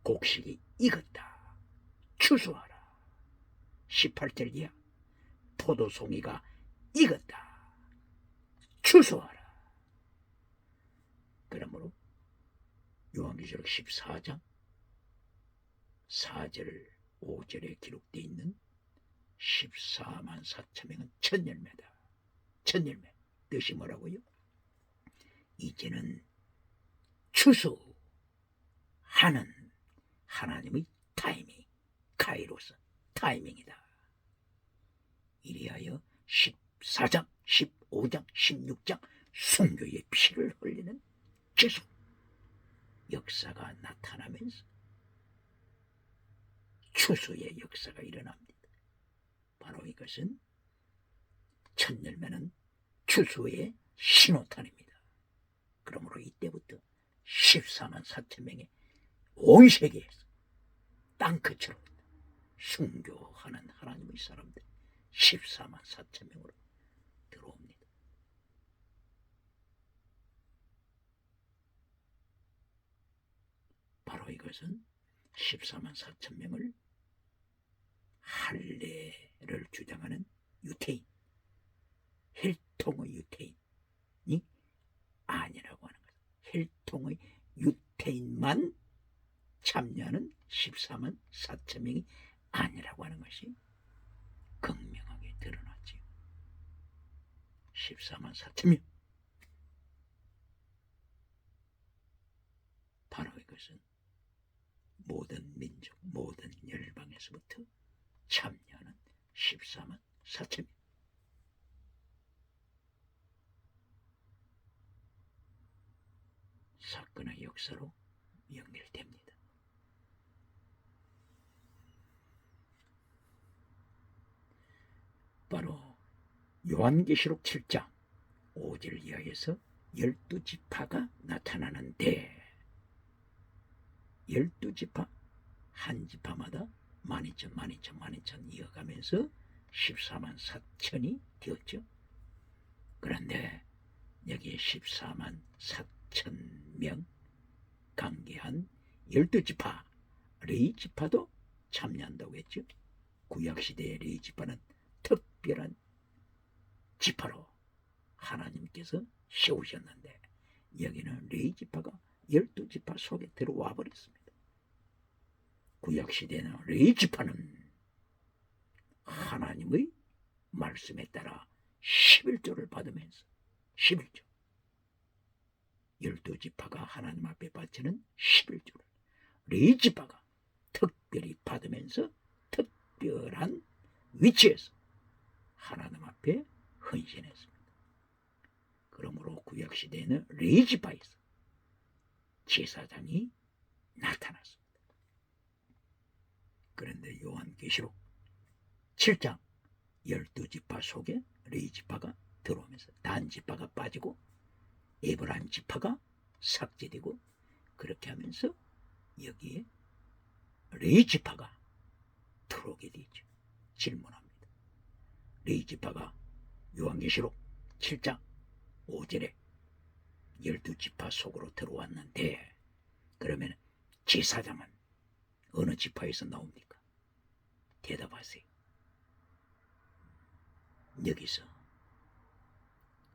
곡식이 익었다 추수하라. 18절 이하 포도송이가 익었다 추수하라. 그러므로 요한계시록 14장 4절 5절에 기록되어 있는 14만 4천 명은 천열매다. 천열매 뜻이 뭐라고요? 이제는 추수하는 하나님의 타이밍, 카이로스 타이밍이다. 이리하여 14장, 15장, 16장 순교의 피를 흘리는 계속 역사가 나타나면서 추수의 역사가 일어납니다. 바로 이것은 천열매는 추수의 신호탄입니다. 그러므로 이때부터 14만 4천 명의 온 세계에서 땅끝으로 순교하는 하나님의 사람들 14만 4천 명으로 들어옵니다. 바로 이것은 14만 4천 명을 할례를 주장하는 유태인, 혈통의 유태인이 아니라고 하는 것. 혈통의 유태인만 참여하는 14만 4천 명이 아니라고 하는 것이 극명하게 드러났지요. 14만 4천 명. 바로 이것은 모든 민족, 모든 열방에서부터 참여하는 14만 4천 명. 사건의 역사로 연결됩니다. 바로 요한계시록 7장 5절 이하에서 12지파가 나타나는데 12지파 한 지파마다 12,000 이어가면서 14만 4천이 되었죠. 그런데 여기에 14만 4천 명 관계한 12지파 레위지파도 참여한다고 했죠. 구약시대의 레위지파는 특별한 지파로 하나님께서 세우셨는데 여기는 레위지파가 12지파 속에 들어와 버렸습니다. 구약시대는 레위지파는 하나님의 말씀에 따라 11조를 받으면서 11조 12지파가 하나님 앞에 바치는 11조를 레위지파가 특별히 받으면서 특별한 위치에서 하나님 앞에 헌신했습니다. 그러므로 구약시대에는 레위지파에서 제사장이 나타났습니다. 그런데 요한계시록 7장 12지파 속에 레위지파가 들어오면서 단지파가 빠지고 에브라임 지파가 삭제되고 그렇게 하면서 여기에 레위지파가 들어오게 되죠. 질문합니다. 레위지파가 요한계시록 7장 5절에 12지파 속으로 들어왔는데 그러면 제사장은 어느 지파에서 나옵니까? 대답하세요. 여기서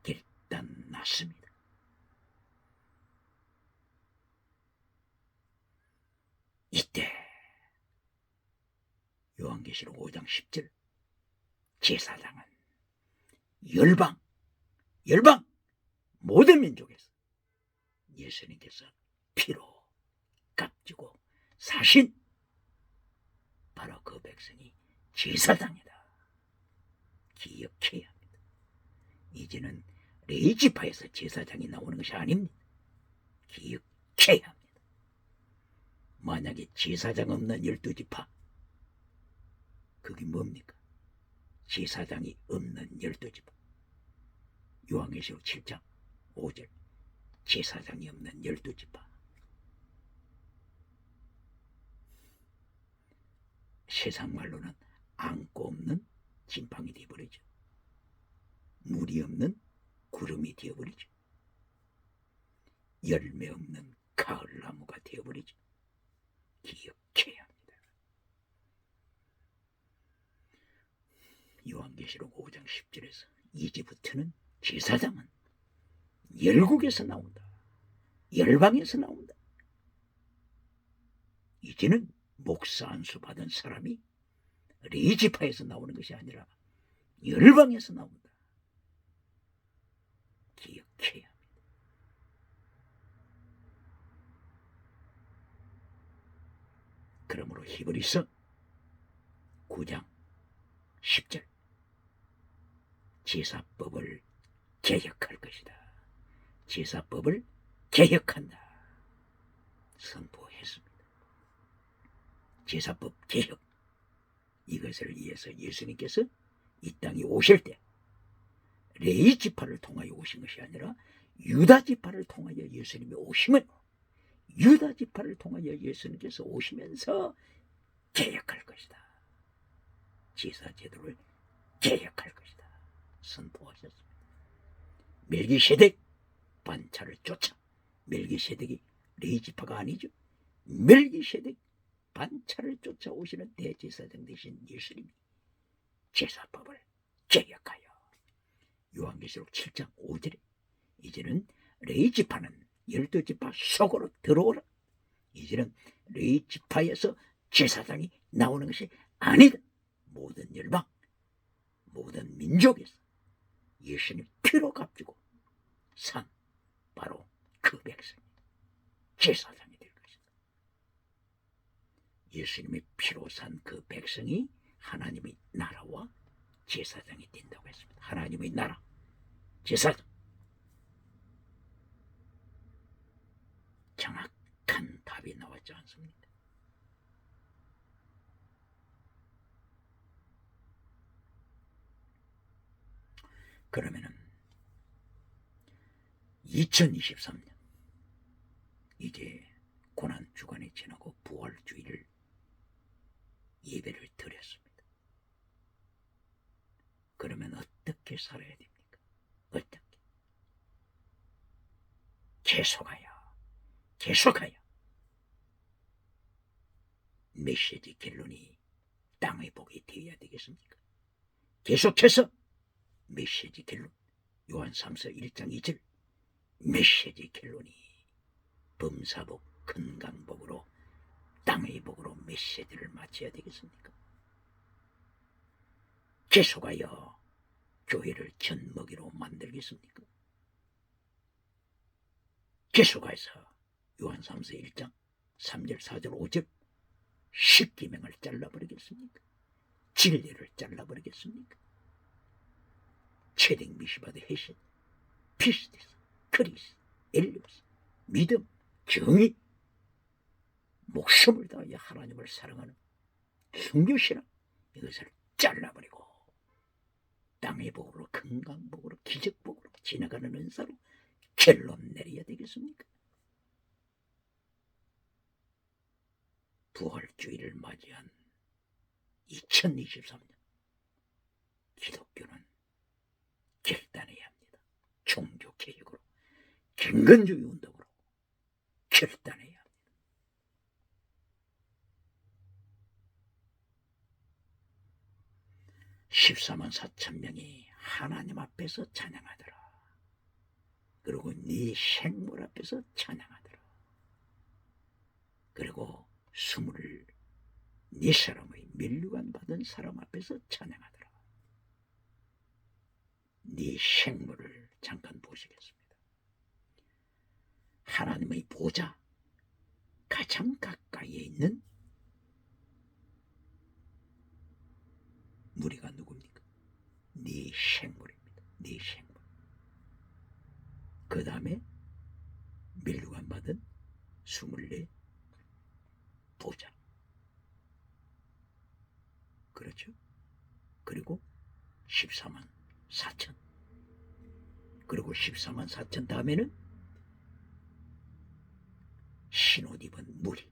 결단났습니다. 이때 요한계시록 5장 10절 제사장은 열방 모든 민족에서 예수님께서 피로 값지고 사신 바로 그 백성이 제사장이다. 기억해야 합니다. 이제는 레위지파에서 제사장이 나오는 것이 아닙니다. 합니다. 만약에 제사장 없는 12지파, 그게 뭡니까? 제사장이 없는 12지파. 요한계시록 7장 5절, 제사장이 없는 12지파. 세상 말로는 안고 없는 진방이 되어버리죠. 물이 없는 구름이 되어버리죠. 열매 없는 가을나무가 되어버리죠. 기억해야 합니다. 요한계시록 5장 10절에서 이제부터는 제사장은 열국에서 나온다. 열방에서 나온다. 이제는 목사 안수 받은 사람이 레위지파에서 나오는 것이 아니라 열방에서 나온다. 기억해야 합니다. 그러므로 히브리서 9장 10절, 제사법을 개혁할 것이다. 제사법을 개혁한다. 선포했습니다. 제사법 개혁, 이것을 위해서 예수님께서 이 땅에 오실 때 레위 지파를 통하여 오신 것이 아니라 유다 지파를 통하여 예수님이 오심은, 유다 지파를 통하여 예수님께서 오시면서 개혁할 것이다. 제사 제도를 개혁할 것이다. 선포하셨습니다. 멜기세덱 반차를 쫓아, 멜기세덱이 레위 지파가 아니죠. 멜기세덱 반차를 쫓아 오시는 대제사장 되신 예수님이 제사법을 개혁하여 요한계시록 7장 5절에 이제는 레위 지파는 12지파 속으로 들어오라. 이제는 레위 지파에서 제사장이 나오는 것이 아니다. 모든 열방, 모든 민족에서 예수님 피로 값주고 산 바로 그 백성이 제사장이 될 것이다. 예수님의 피로 산 그 백성이 하나님의 나라와 제사장이 된다고 했습니다. 하나님의 나라, 제사장. 정확한 답이 나왔지 않습니까? 그러면은 2023년 이제 고난주간이 지나고 부활주일을 예배를 드렸습니다. 그러면 어떻게 살아야 됩니까? 어떻게? 계속하여 메시지 결론이 땅의 복이 되어야 되겠습니까? 계속해서 메시지 결론, 요한 3서 1장 2절, 메시지 결론이 범사복 건강복으로 땅의 복으로 메시지를 마쳐야 되겠습니까? 계속하여 교회를 젖먹이로 만들겠습니까? 계속해서 요한 3서 1장 3절 4절 5절 십계명을 잘라버리겠습니까? 진리를 잘라버리겠습니까? 체득 미시바드 해신 피스티스 크리스 엘리오스 믿음 정의 목숨을 다하여 하나님을 사랑하는 순교신앙, 이것을 잘라버리고 땅의 복으로 건강복으로 기적복으로 지나가는 은사로 결론 내려야 되겠습니까? 부활주의를 맞이한 2023년 기독교는 결단해야 합니다. 종교개혁으로, 경건주의 운동으로 결단해야 합니다. (14만 4천 명이) 하나님 앞에서 찬양하더라. 그리고 네 생물 앞에서 찬양하더라. 그리고 24사람의 면류관 받은 사람 앞에서 찬양하더라. 네 생물을 잠깐 보시겠습니다. 하나님의 보좌 가장 가까이에 있는 무리가 누굽니까? 네 생물입니다. 네 생물. 그 다음에 면류관 받은 그렇죠? 그리고 14만 4천. 그리고 14만 4천 다음에는 신옷 입은 무리.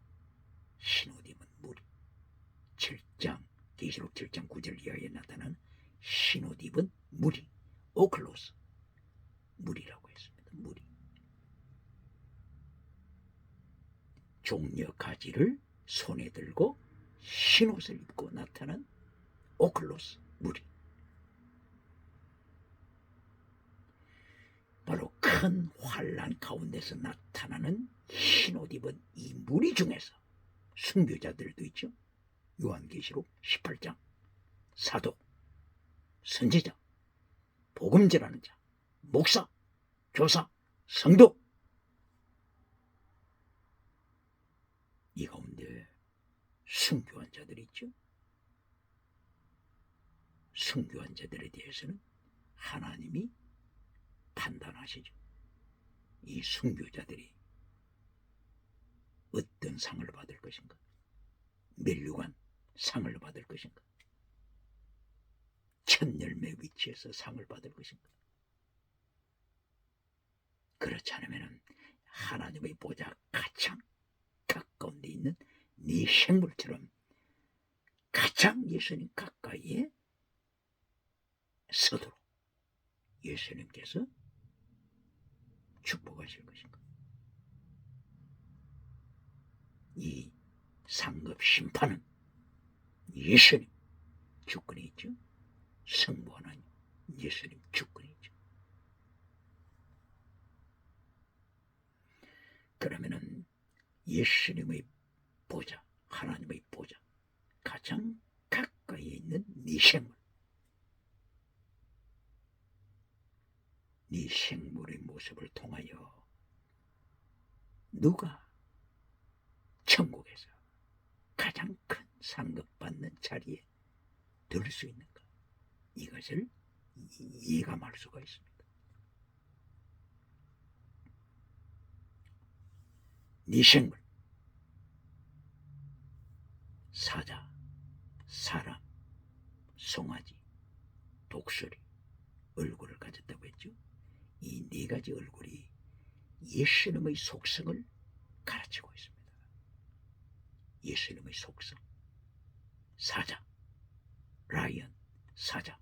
신옷 입은 무리. 7장 계시록 7장 9절 이하에 나타난 신옷 입은 무리. 오클로스. 무리라고 했습니다. 무리. 종려 가지를 손에 들고 흰옷을 입고 나타난 오클로스 무리. 바로 큰 환란 가운데서 나타나는 흰옷 입은 이 무리 중에서 순교자들도 있죠. 요한계시록 18장 사도, 선지자, 복음전하는 자, 목사, 교사, 성도. 이 가운데 순교한 자들이 있죠. 순교한 자들에 대해서는 하나님이 판단하시죠. 이 순교자들이 어떤 상을 받을 것인가? 면류관 상을 받을 것인가? 첫열매 위치에서 상을 받을 것인가? 그렇지 않으면 하나님의 보좌 가장 가까운 데 있는 네 생물처럼 가장 예수님 가까이에 서도록 예수님께서 축복하실 것인가? 이 상급 심판은 예수님 주권에 있죠. 승부하는 예수님 주권에 있죠. 그러면은 예수님의 보좌, 하나님의 보좌 가장 가까이에 있는 네 생물, 네 생물의 모습을 통하여 누가 천국에서 가장 큰 상급받는 자리에 들 수 있는가? 이것을 예감할 수가 있습니다. 네 생물, 사자, 사람, 송아지, 독수리 얼굴을 가졌다고 했죠. 이 네 가지 얼굴이 예수님의 속성을 가르치고 있습니다. 예수님의 속성. 사자, 라이언, 사자.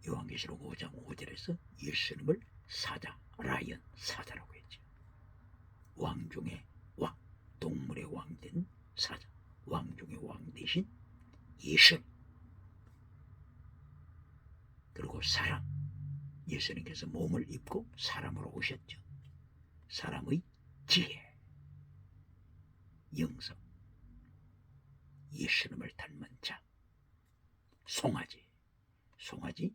요한계시록 5장 5절에서 예수님을 사자, 라이언, 사자라고 했죠. 왕 중의 왕, 동물의 왕 된 사자, 왕 중의 왕 대신 예수님. 그리고 사람, 예수님께서 몸을 입고 사람으로 오셨죠. 사람의 지혜, 영성, 예수님을 닮은 자. 송아지, 송아지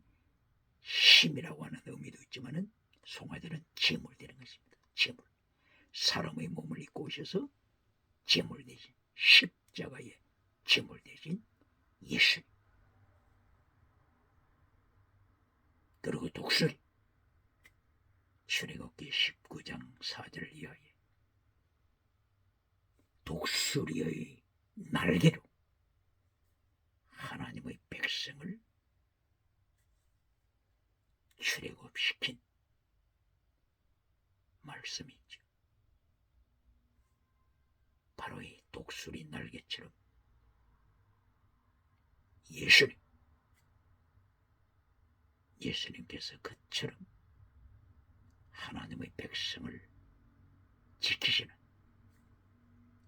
힘이라고 하는 의미도 있지만은 송아지는 제물 되는 것입니다. 제물. 사람의 몸을 입고 오셔서 제물 대신 십자가의 제물 대신 예수님. 그리고 독수리. 출애굽기 19장 4절 이하에 독수리의 날개로 하나님의 백성을 출애굽시킨 말씀이 있죠. 바로 이 독수리 날개처럼 예수님께서 그처럼 하나님의 백성을 지키시는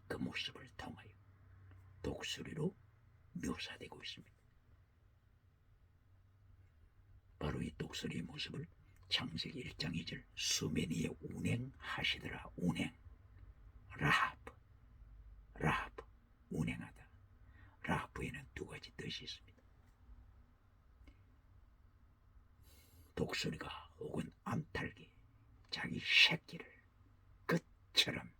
그 모습을 통하여 독수리로 묘사되고 있습니다. 바로 이 독수리의 모습을 창세기 1장 2절 수면 위에 운행하시더라. 운행. 라하브, 운행하다. 라하브에는 두 가지 뜻이 있습니다. 독수리가 혹은 암탉이 자기 새끼를 그처럼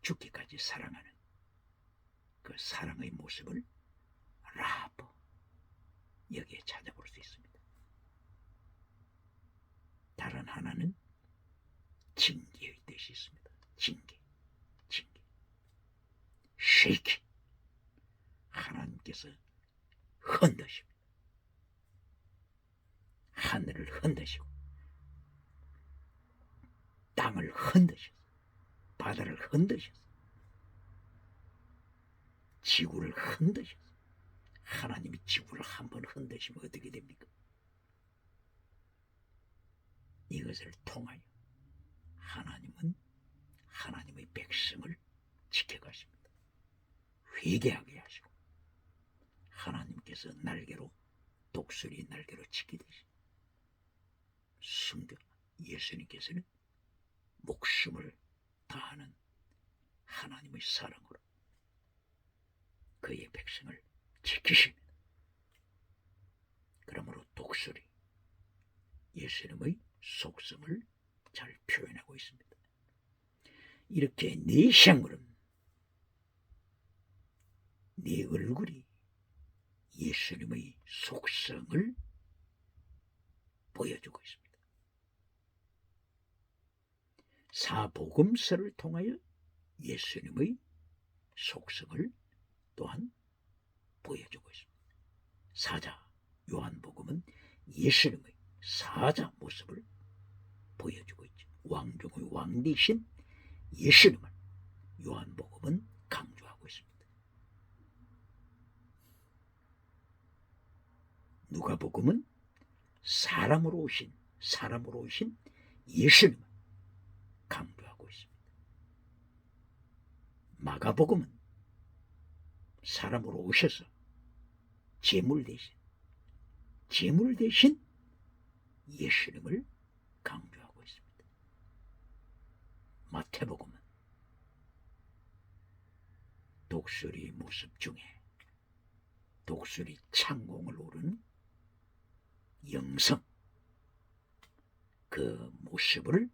죽기까지 사랑하는 그 사랑의 모습을 라하브 여기에 찾아볼 수 있습니다. 다른 하나는 징계의 뜻이 있습니다. 징계. 쉐이키 하나님께서 흔드십니다. 하늘을 흔드시고 땅을 흔드셔서 바다를 흔드셔서 지구를 흔드셔서 하나님이 지구를 한번 흔드시면 어떻게 됩니까? 이것을 통하여 하나님은 하나님의 백성을 지켜가십니다. 회개하게 하시고 하나님께서 날개로 독수리 날개로 지키듯이 성경 예수님께서는 목숨을 다하는 하나님의 사랑으로 그의 백성을 지키십니다. 그러므로 독수리 예수님의 속성을 잘 표현하고 있습니다. 이렇게 네 생물은 네 얼굴이 예수님의 속성을 보여주고 있습니다. 사복음서를 통하여 예수님의 속성을 또한 보여주고 있습니다. 사자 요한복음은 예수님의 사자 모습을 보여주고 있죠. 왕중의 왕이신 예수님을 요한복음은 강조하고 있습니다. 누가복음은 사람으로 오신 예수님을 강조하고 있습니다. 마가복음은 사람으로 오셔서 제물 대신 예수님을 강조하고 있습니다. 마태복음은 독수리 모습 중에 독수리 창공을 오르는 영성 그 모습을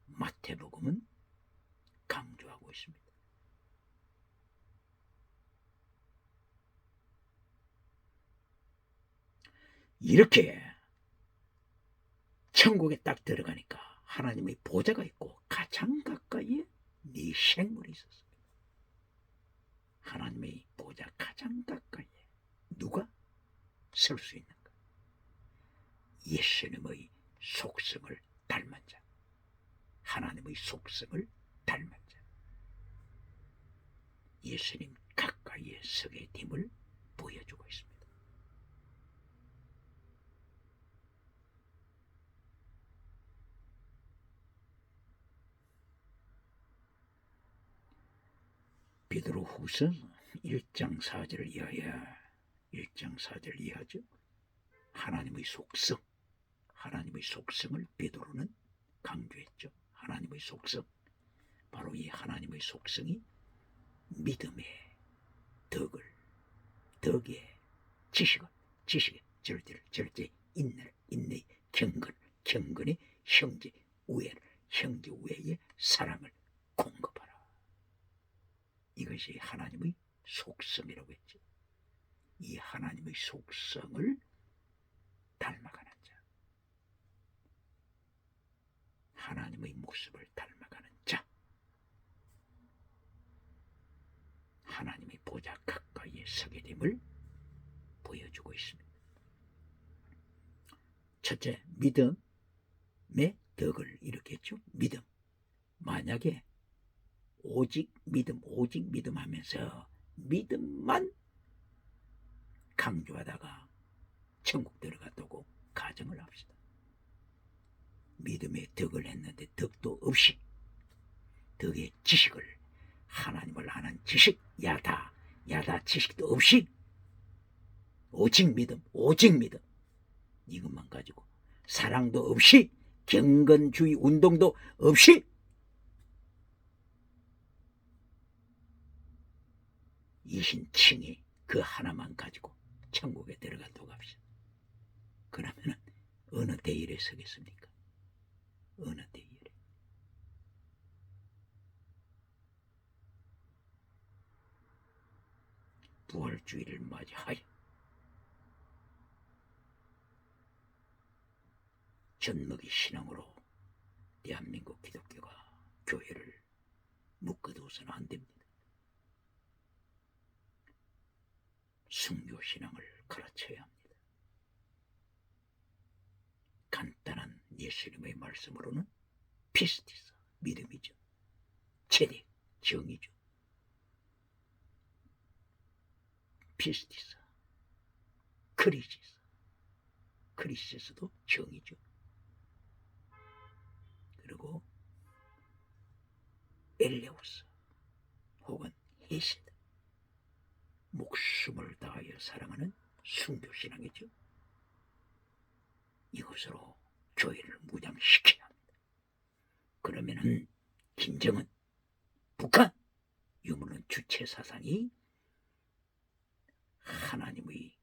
마태복음은 강조하고 있습니다. 이렇게 천국에 딱 들어가니까 하나님의 보좌가 있고 가장 가까이에 네 생물이 있었습니다. 하나님의 보좌 가장 가까이에 누가 설 수 있는가? 예수님의 속성을 닮은 자, 하나님의 속성을 닮은 자, 예수님 가까이에 서게 됨을 보여주고 있습니다. 베드로후서 1장 4절을 이해하죠. 하나님의 속성을 베드로는 강조했죠. 하나님의 속성, 바로 이 하나님의 속성이 믿음의 덕의 지식의 절제, 인내, 경건의 형제 우애의 사랑을 공급하라. 이것이 하나님의 속성이라고 했죠. 이 하나님의 속성을 닮아가는 자, 하나님의 모습을 닮아가는 자, 하나님의 보좌 가까이에 서게 됨을 보여주고 있습니다. 첫째, 믿음의 덕을 이렇게 했죠. 믿음. 만약에 오직 믿음 하면서 믿음만 강조하다가 천국 들어갔다고 가정을 합시다. 믿음의 덕을 했는데 덕도 없이 덕의 지식을 하나님을 아는 지식 야다 지식도 없이 오직 믿음 이것만 가지고 사랑도 없이 경건주의 운동도 없이 이신칭이 그 하나만 가지고 천국에 들어간다고 합시다. 그러면 어느 대일에 서겠습니까? 어느 대일에? 부활주의를 맞이하여 젖먹이 신앙으로 대한민국 기독교가 교회를 묶어두어서는 안 됩니다. 순교신앙을 가르쳐야 합니다. 간단한 예수님의 말씀으로는 피스티스, 믿음이죠. 체력, 정의죠. 피스티스, 크리시스도 정의죠. 그리고 엘레우스 혹은 헤시드, 목숨을 다하여 사랑하는 순교신앙이죠. 이것으로 교회를 무장시켜야 합니다. 그러면은 김정은, 북한, 유물론 주체 사상이 하나님의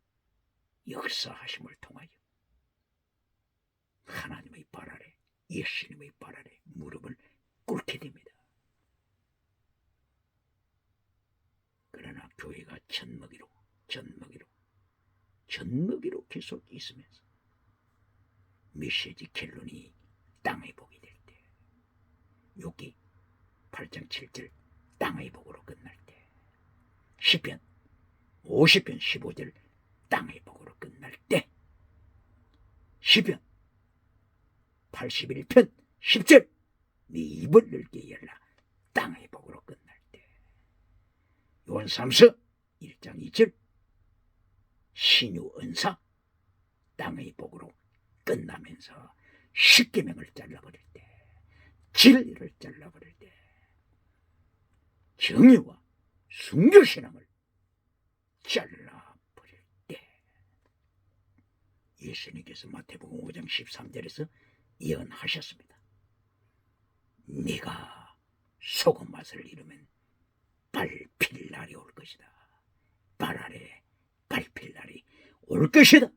역사하심을 통하여 하나님의 발 아래, 예수님의 발 아래 무릎을 꿇게 됩니다. 그러나 교회가 젖먹이로 계속 있으면서 메시지 결론이 땅의 복이 될 때, 욥기 8장 7절 땅의 복으로 끝날 때, 시편 50편 15절 땅의 복으로 끝날 때, 시편 81편 10절 네 입을 넓게 열라 땅의 복으로 끝날 때, 요한삼서 1장 2절 신유 은사 땅의 복으로 끝나면서 십계명을 잘라버릴 때, 진리를 잘라버릴 때, 정의와 순교신앙을 잘라버릴 때, 예수님께서 마태복음 5장 13절에서 예언하셨습니다. 네가 소금 맛을 잃으면 밟힐 날이 올 것이다. 발 아래 밟힐 날이 올 것이다.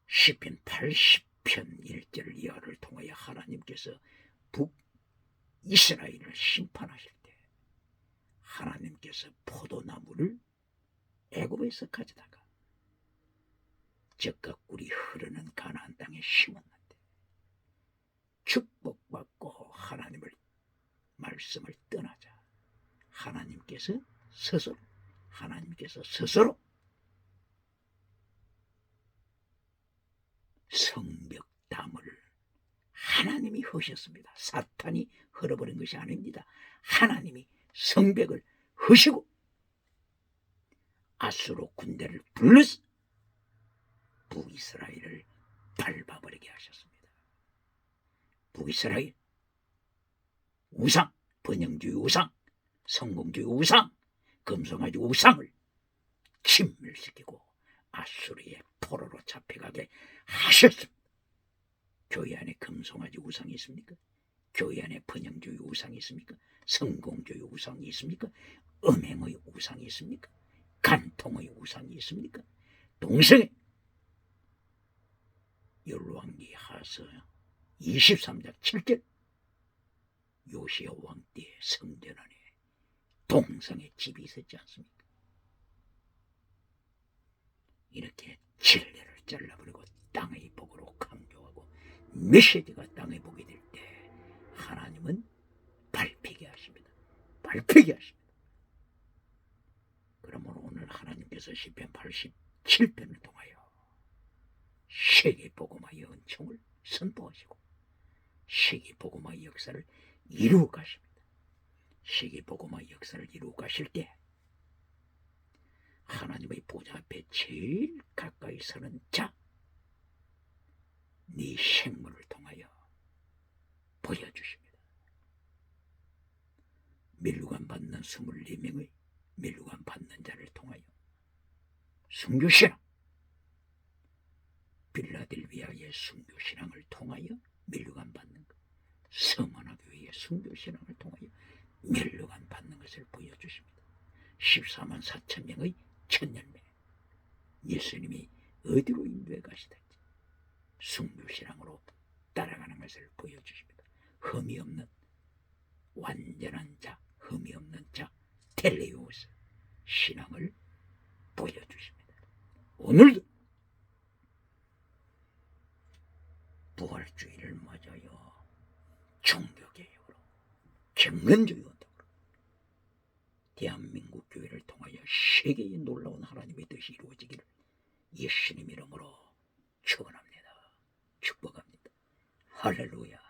시편 80편 1절 이하를 통하여 하나님께서 북이스라엘을 심판하실 때 하나님께서 포도나무를 애굽에서 가져다가 젖과 꿀이 흐르는 가나안 땅에 심었는데 축복받고 하나님을 말씀을 떠나자 하나님께서 스스로 성벽담을 하나님이 허셨습니다. 사탄이 헐어버린 것이 아닙니다. 하나님이 성벽을 허시고 아수르 군대를 불러서 북이스라엘을 밟아버리게 하셨습니다. 북이스라엘 우상, 번영주의 우상, 성공주의 우상, 금송아지 우상을 침멸시키고 아수르의 포로로 잡혀가게 하셨습니다. 교회 안에 금송아지 우상이 있습니까? 교회 안에 번영주의 우상이 있습니까? 성공주의 우상이 있습니까? 음행의 우상이 있습니까? 간통의 우상이 있습니까? 동성애, 열왕기하서 23장 7절 요시야 왕 때 성전 안에 동성애 집이 있었지 않습니까? 이렇게 진리를 잘라버리고 땅의 복으로 강조하고 메시지가 땅의 복이 될 때 하나님은 밟히게 하십니다. 밟히게 하십니다. 그러므로 오늘 하나님께서 시편 87편을 통하여 세계복음화의 은총을 선포하시고 세계복음화의 역사를 이루어 가십니다. 세계복음화의 역사를 이루어 가실 때 하나님의 보좌 앞에 제일 가까이 서는 자, 네 생물을 통하여 보여주십니다. 면류관 받는 24명의 면류관 받는 자를 통하여 순교신앙, 빌라델비아의 순교신앙을 통하여 면류관 받는 것, 서머나교회의 순교신앙을 통하여 면류관 받는 것을 보여주십니다. 14만 4천 명의 천년매 예수님이 어디로 인도해 가시든지 순교신앙으로 따라가는 것을 보여주십니다. 흠이 없는 완전한 자, 흠이 없는 자, 텔레오스 신앙을 보여주십니다. 오늘도 부활주의를 맞아요. 종교개혁으로, 경건주의 운동으로 대한민국 교회를 통하여 세계의 놀라운 하나님의 뜻이 이루어지기를 예수님 이름으로 축원합니다. 축복합니다. 할렐루야.